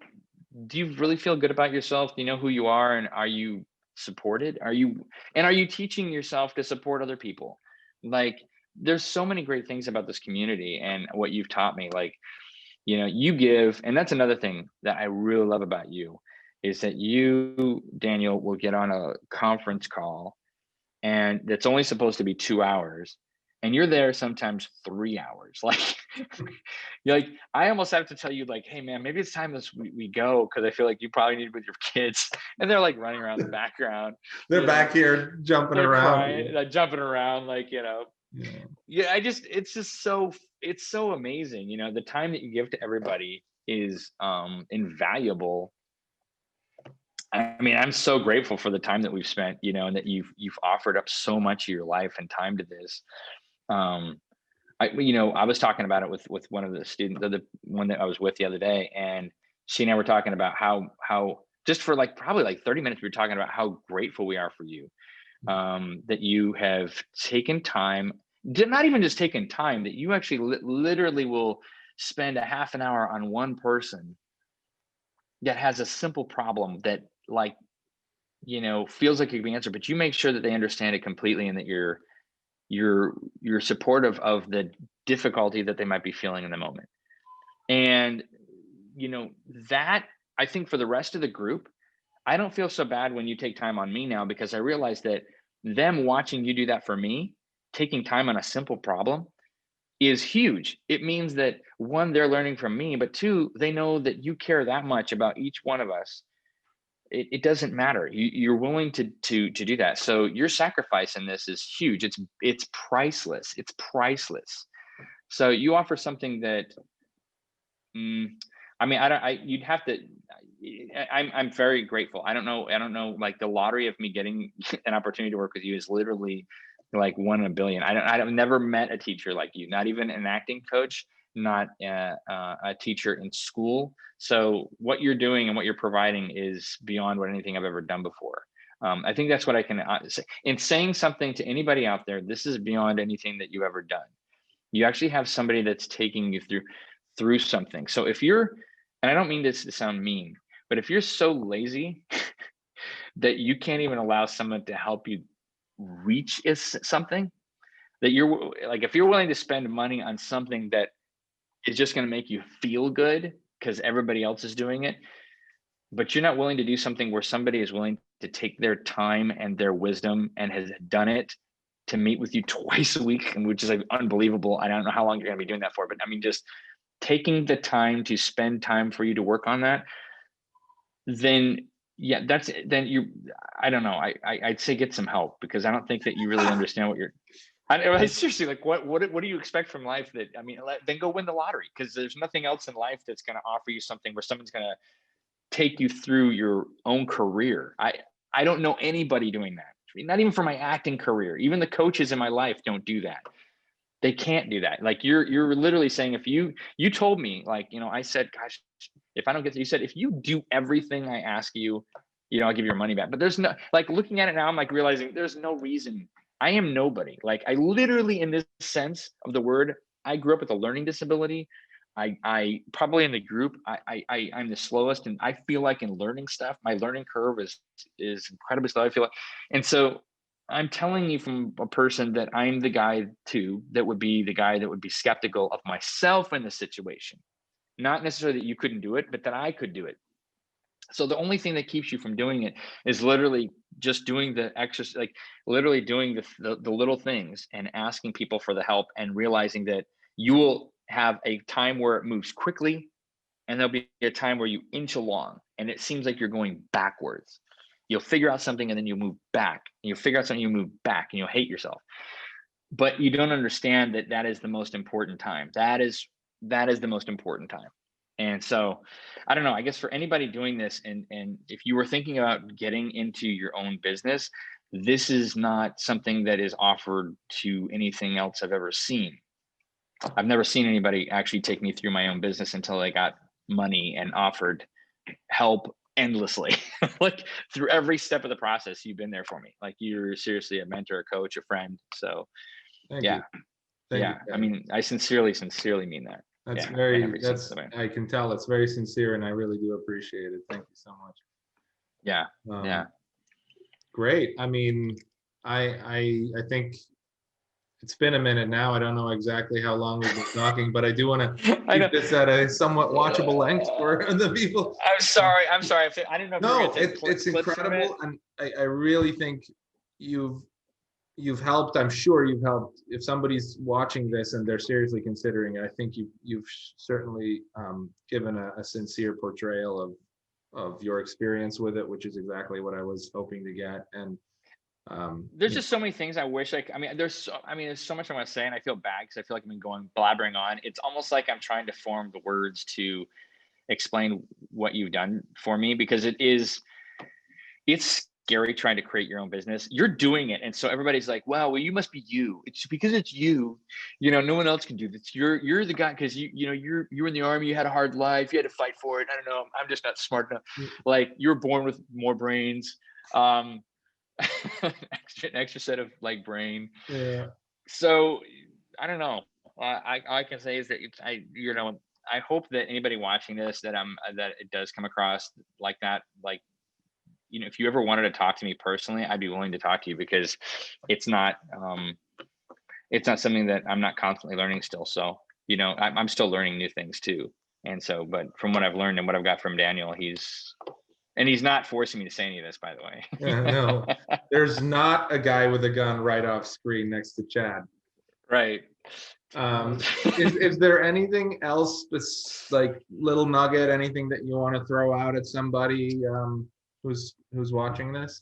do you really feel good about yourself? Do you know who you are, and are you supported? Are you teaching yourself to support other people? Like, there's so many great things about this community and what you've taught me. Like, you give, and that's another thing that I really love about you is that you, Daniel, will get on a conference call and that's only supposed to be 2 hours. And you're there sometimes 3 hours. Like, you're like, I almost have to tell you, like, hey man, maybe it's time we go because I feel like you probably need to be with your kids. And they're like running around the background. They're back here jumping They're around. crying, like jumping around, like, Yeah. Yeah, it's so amazing. The time that you give to everybody is invaluable. I mean, I'm so grateful for the time that we've spent, and that you've offered up so much of your life and time to this. I was talking about it with one of the students, the one that I was with the other day, and she and I were talking about how just for like probably like 30 minutes, we were talking about how grateful we are for you, that you have taken time, not even just taken time, that you actually literally will spend a half an hour on one person that has a simple problem that, like, feels like it can be answered, but you make sure that they understand it completely, and that you're supportive of the difficulty that they might be feeling in the moment. And that, I think, for the rest of the group, I don't feel so bad when you take time on me now, because I realize that them watching you do that for me, taking time on a simple problem, is huge. It means that, one, they're learning from me, but two, they know that you care that much about each one of us. It doesn't matter. You're willing to do that. So your sacrifice in this is huge. It's priceless. It's priceless. So you offer something that, I mean, I don't. You'd have to. I'm very grateful. I don't know. Like, the lottery of me getting an opportunity to work with you is literally like one in a billion. I've never met a teacher like you. Not even an acting coach. Not a teacher in school. So what you're doing and what you're providing is beyond what anything I've ever done before. I think that's what I can say. In saying something to anybody out there, this is beyond anything that you've ever done. You actually have somebody that's taking you through something. So if you're, and I don't mean this to sound mean, but if you're so lazy that you can't even allow someone to help you reach something, that you're like, if you're willing to spend money on something that is just going to make you feel good because everybody else is doing it, but you're not willing to do something where somebody is willing to take their time and their wisdom and has done it to meet with you twice a week, which is like unbelievable. I don't know how long you're going to be doing that for, but I mean, just taking the time to spend time for you to work on that, then yeah, then you, I don't know. I'd say get some help, because I don't think that you really understand what you're, I seriously, like, what do you expect from life? That, I mean, then go win the lottery, because there's nothing else in life that's going to offer you something where someone's going to take you through your own career. I don't know anybody doing that. Not even for my acting career. Even the coaches in my life don't do that. They can't do that. Like, you're literally saying, if you told me, like, I said, gosh, if I don't get, you said, if you do everything I ask you, I'll give your money back. But there's no, like, looking at it now, I'm like realizing there's no reason. I am nobody. Like, I literally, in this sense of the word, I grew up with a learning disability. I probably in the group, I'm the slowest, and I feel like in learning stuff, my learning curve is incredibly slow. I feel like, and so I'm telling you from a person that I'm the guy too, that would be the guy that would be skeptical of myself in the situation. Not necessarily that you couldn't do it, but that I could do it. So the only thing that keeps you from doing it is literally just doing the exercise, like literally doing the little things and asking people for the help, and realizing that you will have a time where it moves quickly, and there'll be a time where you inch along and it seems like you're going backwards. You'll figure out something, and then you move back, and you'll figure out something, you move back, and you'll hate yourself. But you don't understand that that is the most important time. That is the most important time. And so, I don't know, I guess for anybody doing this, and if you were thinking about getting into your own business, this is not something that is offered to anything else I've ever seen. I've never seen anybody actually take me through my own business until I got money and offered help endlessly. Like, through every step of the process, you've been there for me. Like, you're seriously a mentor, a coach, a friend. So Thank yeah, you. Thank yeah. you. I mean, I sincerely mean that. That's Yeah, in very, every single way. I can tell it's very sincere, and I really do appreciate it. Thank you so much. Yeah, yeah. Great. I mean, I think it's been a minute now. I don't know exactly how long we've been talking, but I do want to I know. keep this at a somewhat watchable length for the people. I'm sorry. I'm sorry. I didn't know if you were No, going to take it's clips from it. incredible, and I really think you've helped. I'm sure you've helped. If somebody's watching this and they're seriously considering it, I think you've certainly given a sincere portrayal of your experience with it, which is exactly what I was hoping to get. And There's just so many things I wish I mean, there's so much I want to say, and I feel bad because I feel like I've been going blabbering on. It's almost like I'm trying to form the words to explain what you've done for me, because it's Gary trying to create your own business. You're doing it. And so everybody's like, wow, well, you must be you. It's because it's you. You know, no one else can do this. You're the guy, because you know, you were in the army, you had a hard life, you had to fight for it. I don't know. I'm just not smart enough. Like, you're born with more brains. Extra set of like brain. Yeah. So I don't know. I can say is that I hope that anybody watching this, that it does come across like that. Like, you know, if you ever wanted to talk to me personally, I'd be willing to talk to you, because it's not something that I'm not constantly learning still. So, you know, I'm still learning new things too. And so, but from what I've learned and what I've got from Daniel, he's not forcing me to say any of this, by the way. No, there's not a guy with a gun right off screen next to Chad. Right. Is there anything else, like little nugget, anything that you want to throw out at somebody who's watching this?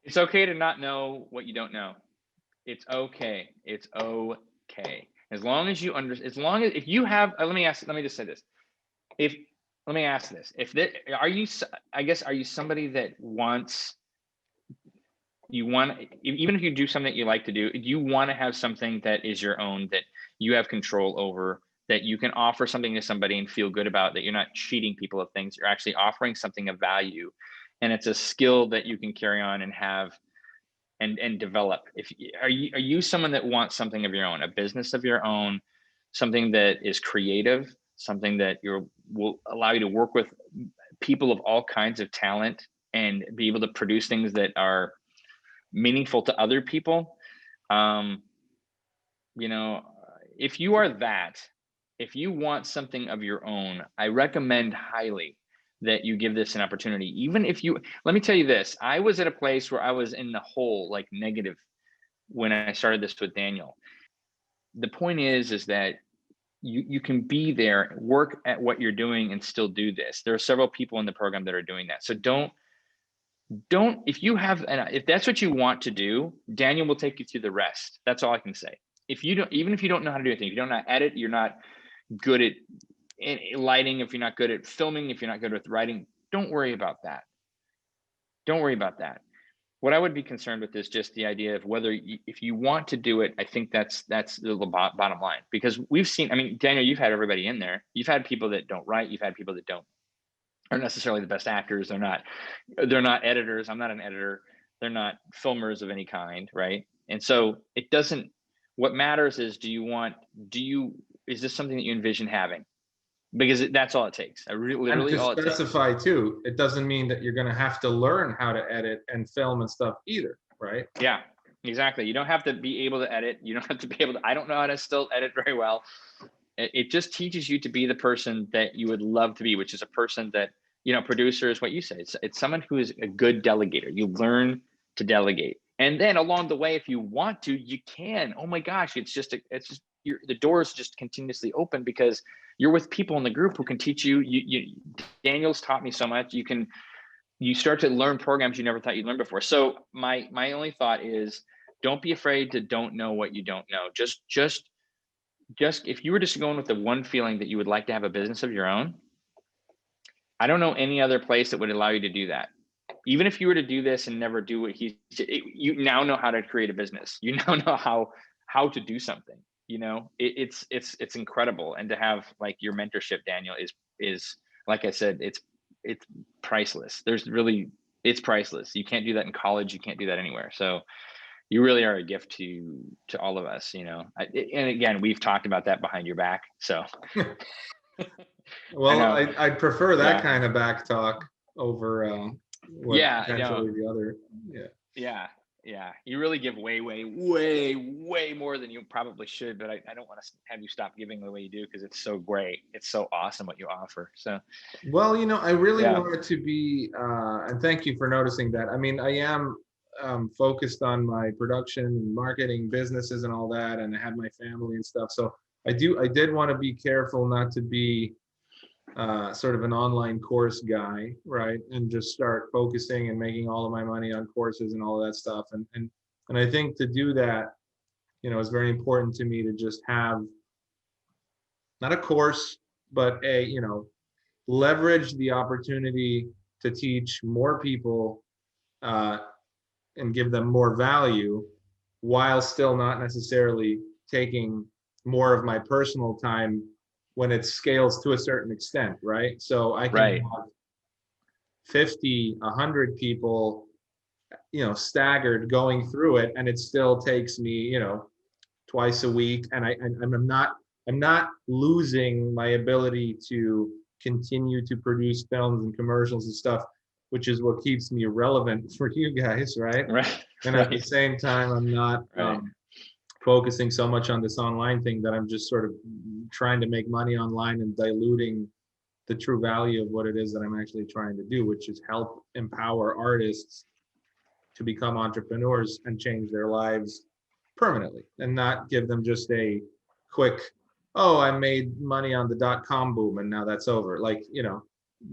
It's okay to not know what you don't know. It's okay. It's okay. As long as you as long as, if you have, let me just say this. Let me ask this. Are you somebody that even if you do something that you like to do, you want to have something that is your own, that you have control over, that you can offer something to somebody and feel good about, that you're not cheating people of things, you're actually offering something of value, and it's a skill that you can carry on and have and develop. Are you someone that wants something of your own, a business of your own, something that is creative, something that will allow you to work with people of all kinds of talent and be able to produce things that are meaningful to other people? You know, if you are that, if you want something of your own, I recommend highly that you give this an opportunity. Even if let me tell you this, I was at a place where I was in the hole, like negative, when I started this with Daniel. The point is that you can be there, work at what you're doing, and still do this. There are several people in the program that are doing that. So don't, if that's what you want to do, Daniel will take you through the rest. That's all I can say. Even if you don't know how to do anything, if you don't know how to edit, you're not good at lighting, if you're not good at filming, if you're not good with writing, don't worry about that. Don't worry about that. What I would be concerned with is just the idea of whether if you want to do it. I think that's the bottom line, because we've seen, I mean, Daniel, you've had everybody in there. You've had people that don't write. You've had people that aren't necessarily the best actors. They're not editors. I'm not an editor. They're not filmers of any kind, right? And so what matters is, is this something that you envision having? Because that's all it takes. Literally all it takes. And to specify too, it doesn't mean that you're going to have to learn how to edit and film and stuff either, right? Yeah, exactly. You don't have to be able to edit. You don't have to be able to, I don't know how to still edit very well. It just teaches you to be the person that you would love to be, which is a person that, you know, producer is what you say. It's someone who is a good delegator. You learn to delegate. And then along the way, if you want to, you can. Oh my gosh, the doors just continuously open, because you're with people in the group who can teach you. Daniel's taught me so much. You start to learn programs you never thought you'd learn before. So my only thought is, don't be afraid to don't know what you don't know. Just if you were just going with the one feeling that you would like to have a business of your own, I don't know any other place that would allow you to do that. Even if you were to do this and never do what you now know how to create a business. You now know how to do something. You know, it's incredible. And to have like your mentorship, Daniel, is like I said, it's priceless. It's priceless. You can't do that in college. You can't do that anywhere. So you really are a gift to all of us, you know. And again, we've talked about that behind your back. So well, I'd prefer that kind of back talk over potentially the other. Yeah. You really give way more than you probably should, but I don't want to have you stop giving the way you do, because it's so great. It's so awesome what you offer. So, well, you know, I really wanted to be, and thank you for noticing that. I mean, I am focused on my production, marketing, businesses, and all that, and I have my family and stuff. So I did want to be careful not to be sort of an online course guy, right? And just start focusing and making all of my money on courses and all of that stuff. And I think to do that, you know, it's very important to me to just have not a course, but leverage the opportunity to teach more people and give them more value while still not necessarily taking more of my personal time when it scales to a certain extent, right? So I can Right. have 50, 100 people, staggered going through it, and it still takes me, twice a week, and I'm not losing my ability to continue to produce films and commercials and stuff, which is what keeps me relevant for you guys, right? Right. And at the Right. same time, I'm not Right. focusing so much on this online thing that I'm just sort of trying to make money online and diluting the true value of what it is that I'm actually trying to do, which is help empower artists to become entrepreneurs and change their lives permanently, and not give them just a quick, oh, I made money on the .com boom and now that's over. Like,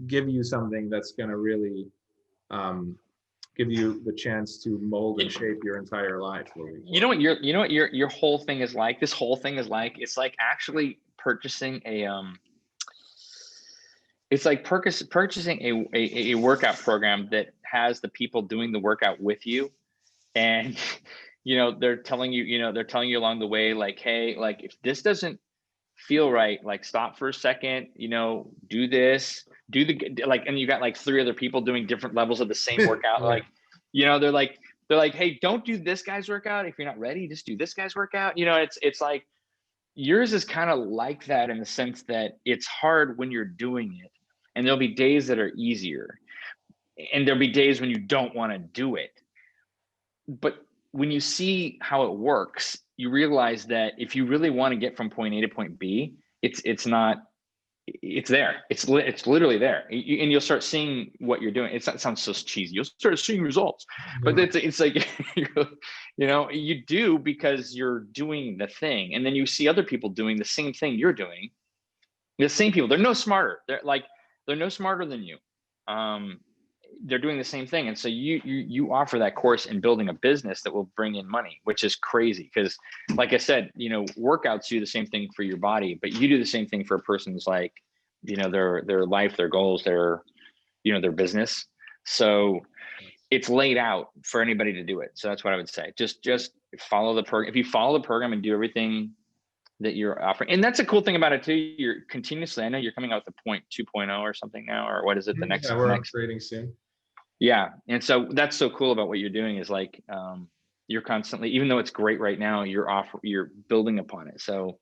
give you something that's going to really give you the chance to mold and shape your entire life moving You know forward. what your whole thing is like? This whole thing is like, it's like actually purchasing a it's like purchasing a workout program that has the people doing the workout with you, and they're telling you along the way, like, hey, like, if this doesn't feel right, like, stop for a second, do this, do the, like, and you got like three other people doing different levels of the same workout, Yeah. like, they're like, hey, don't do this guy's workout if you're not ready, just do this guy's workout. It's like yours is kind of like that, in the sense that it's hard when you're doing it, and there'll be days that are easier, and there'll be days when you don't want to do it. But when you see how it works, you realize that if you really want to get from point A to point B, it's not, it's there. It's literally there. And you'll start seeing what you're doing. It sounds so cheesy. You'll start seeing results, but No. it's like, you do, because you're doing the thing, and then you see other people doing the same thing you're doing. The same people. They're no smarter. They're no smarter than you. Um, they're doing the same thing, and so you offer that course in building a business that will bring in money, which is crazy, because, like I said, workouts do the same thing for your body, but you do the same thing for a person's, like, their life, their goals, their business. So it's laid out for anybody to do it. So that's what I would say. Just follow the program. If you follow the program and do everything that you're offering, and that's a cool thing about it too, you're continuously, I know you're coming out with a point 2.0 or something now, or what is it, the Yeah, next we're next upgrading soon. yeah. And so that's so cool about what you're doing, is like, you're constantly, even though it's great right now, you're building upon it. So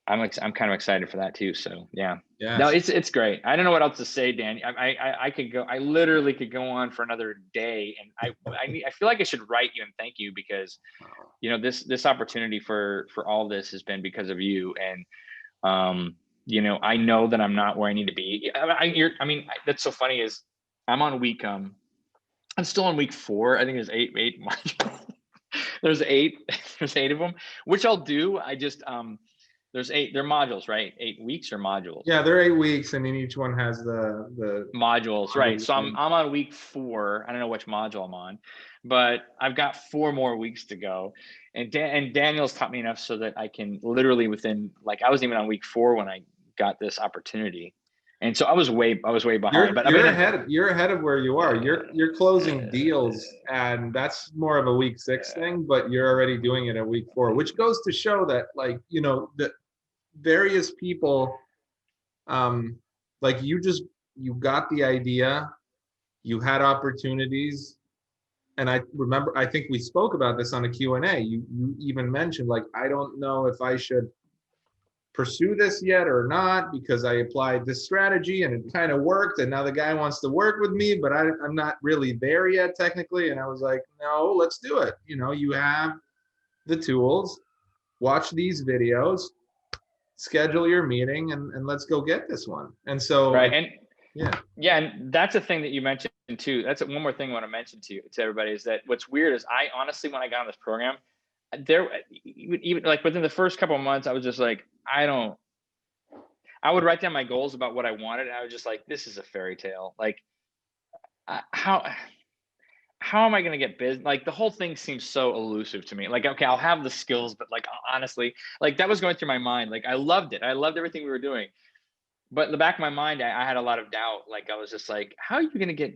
I'm kind of excited for that too. So yeah, no, Yes. it's great. I don't know what else to say, Dan. I could go, I literally could go on for another day, and I feel like I should write you and thank you, because, this opportunity for all this has been because of you. And, I know that I'm not where I need to be. That's so funny, is I'm on week, I'm still on week 4. I think there's eight modules. there's eight, there's 8 of them, which I'll do. I just, there's 8, they're modules, right? 8 weeks or modules? Yeah, they're 8 weeks, and then each one has the Modules, right? module So I'm within. I'm on week 4. I don't know which module I'm on, but I've got 4 more weeks to go. And Daniel's taught me enough so that I can literally, within, like, I wasn't even on week 4 when I got this opportunity, and so I was way behind. You're But I you're mean, ahead of you're ahead of where you are. You're closing deals, and that's more of a week 6 thing, but you're already doing it at week 4, which goes to show that, like, that various people, um like, you got the idea, you had opportunities. And I remember, I think we spoke about this on a Q&A. You even mentioned, like, I don't know if I should pursue this yet or not, because I applied this strategy and it kind of worked, and now the guy wants to work with me, but I'm not really there yet technically. And I was like, no, let's do it. You have the tools, watch these videos, schedule your meeting, and let's go get this one. And so right, and yeah. yeah, and that's a thing that you mentioned too. That's one more thing I want to mention to everybody, is that what's weird is, I honestly, when I got on this program, there, even like within the first couple of months, I was just like, I would write down my goals about what I wanted, and I was just like, this is a fairy tale. Like, how am I going to get business? Like, the whole thing seems so elusive to me. Like, okay, I'll have the skills, but, like, honestly, like, that was going through my mind. Like, I loved it. I loved everything we were doing. But in the back of my mind, I had a lot of doubt. Like, I was just like, how are you going to get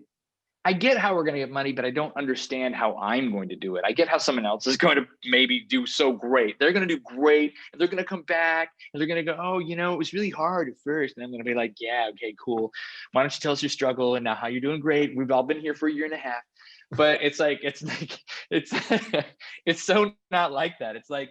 I get how we're going to get money, but I don't understand how I'm going to do it. I get how someone else is going to maybe do so great. They're going to do great, and they're going to come back and they're going to go, oh, it was really hard at first. And I'm going to be like, yeah, okay, cool. Why don't you tell us your struggle and now how you're doing great? We've all been here for a year and a half. But it's it's it's so not like that. It's like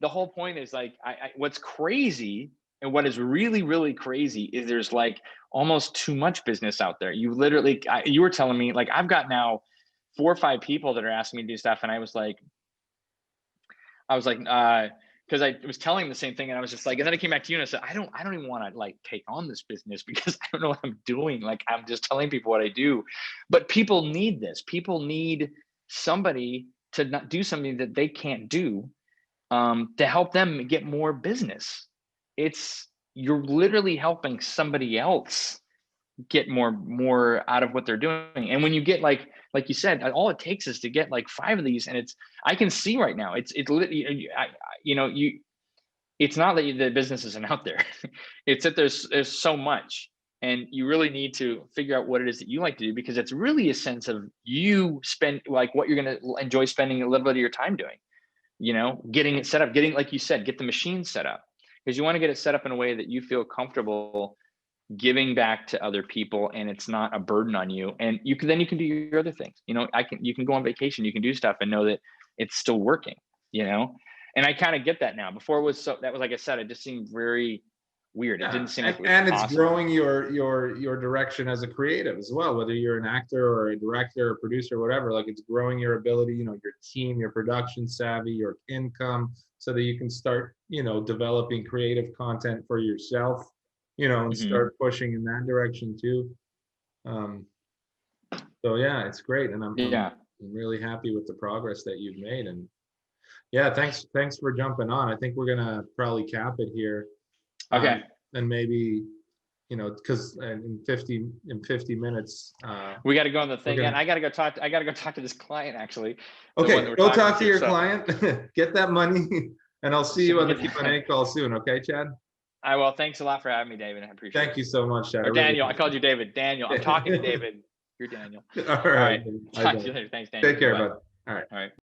the whole point is like, what's crazy and what is really, really crazy is there's like almost too much business out there. You literally, you were telling me, like, I've got now 4 or 5 people that are asking me to do stuff. And I was like, because I was telling the same thing, and I was just like, and then I came back to you and I said, I don't even want to like take on this business because I don't know what I'm doing. Like, I'm just telling people what I do. But people need this. People need somebody to not do something that they can't do, to help them get more business. You're literally helping somebody else get more out of what they're doing. And when you get like you said, all it takes is to get like 5 of these, and I can see right now, it's not that the business isn't out there. It's that there's so much, and you really need to figure out what it is that you like to do, because it's really a sense of you spend like what you're going to enjoy spending a little bit of your time doing. Getting it set up, like you said, get the machine set up, because you want to get it set up in a way that you feel comfortable giving back to other people, and it's not a burden on you. And you can do your other things. You can go on vacation, you can do stuff and know that it's still working, and I kind of get that now. Before that was, like I said, it just seemed very weird. It didn't seem like it was and it's possible. growing your direction as a creative as well, whether you're an actor or a director or producer or whatever. Like, it's growing your ability, your team, your production savvy, your income, so that you can start developing creative content for yourself, and start pushing in that direction too. So yeah, it's great, and I'm really happy with the progress that you've made. And yeah, thanks for jumping on. I think we're gonna probably cap it here. Okay. And maybe, because in 50 minutes, we got to go on the thing, and I got to go talk to this client, actually. Okay, go talk to your client, get that money, and I'll see you on the Q&A call soon. Okay, Chad? I will. Thanks a lot for having me, David. I appreciate it. Thank you so much, Chad. Or Daniel. I called you David. Daniel. I'm talking to David. You're Daniel. All right. Talk to you later. Thanks, Daniel. Take care, Bye. bud. All right. All right.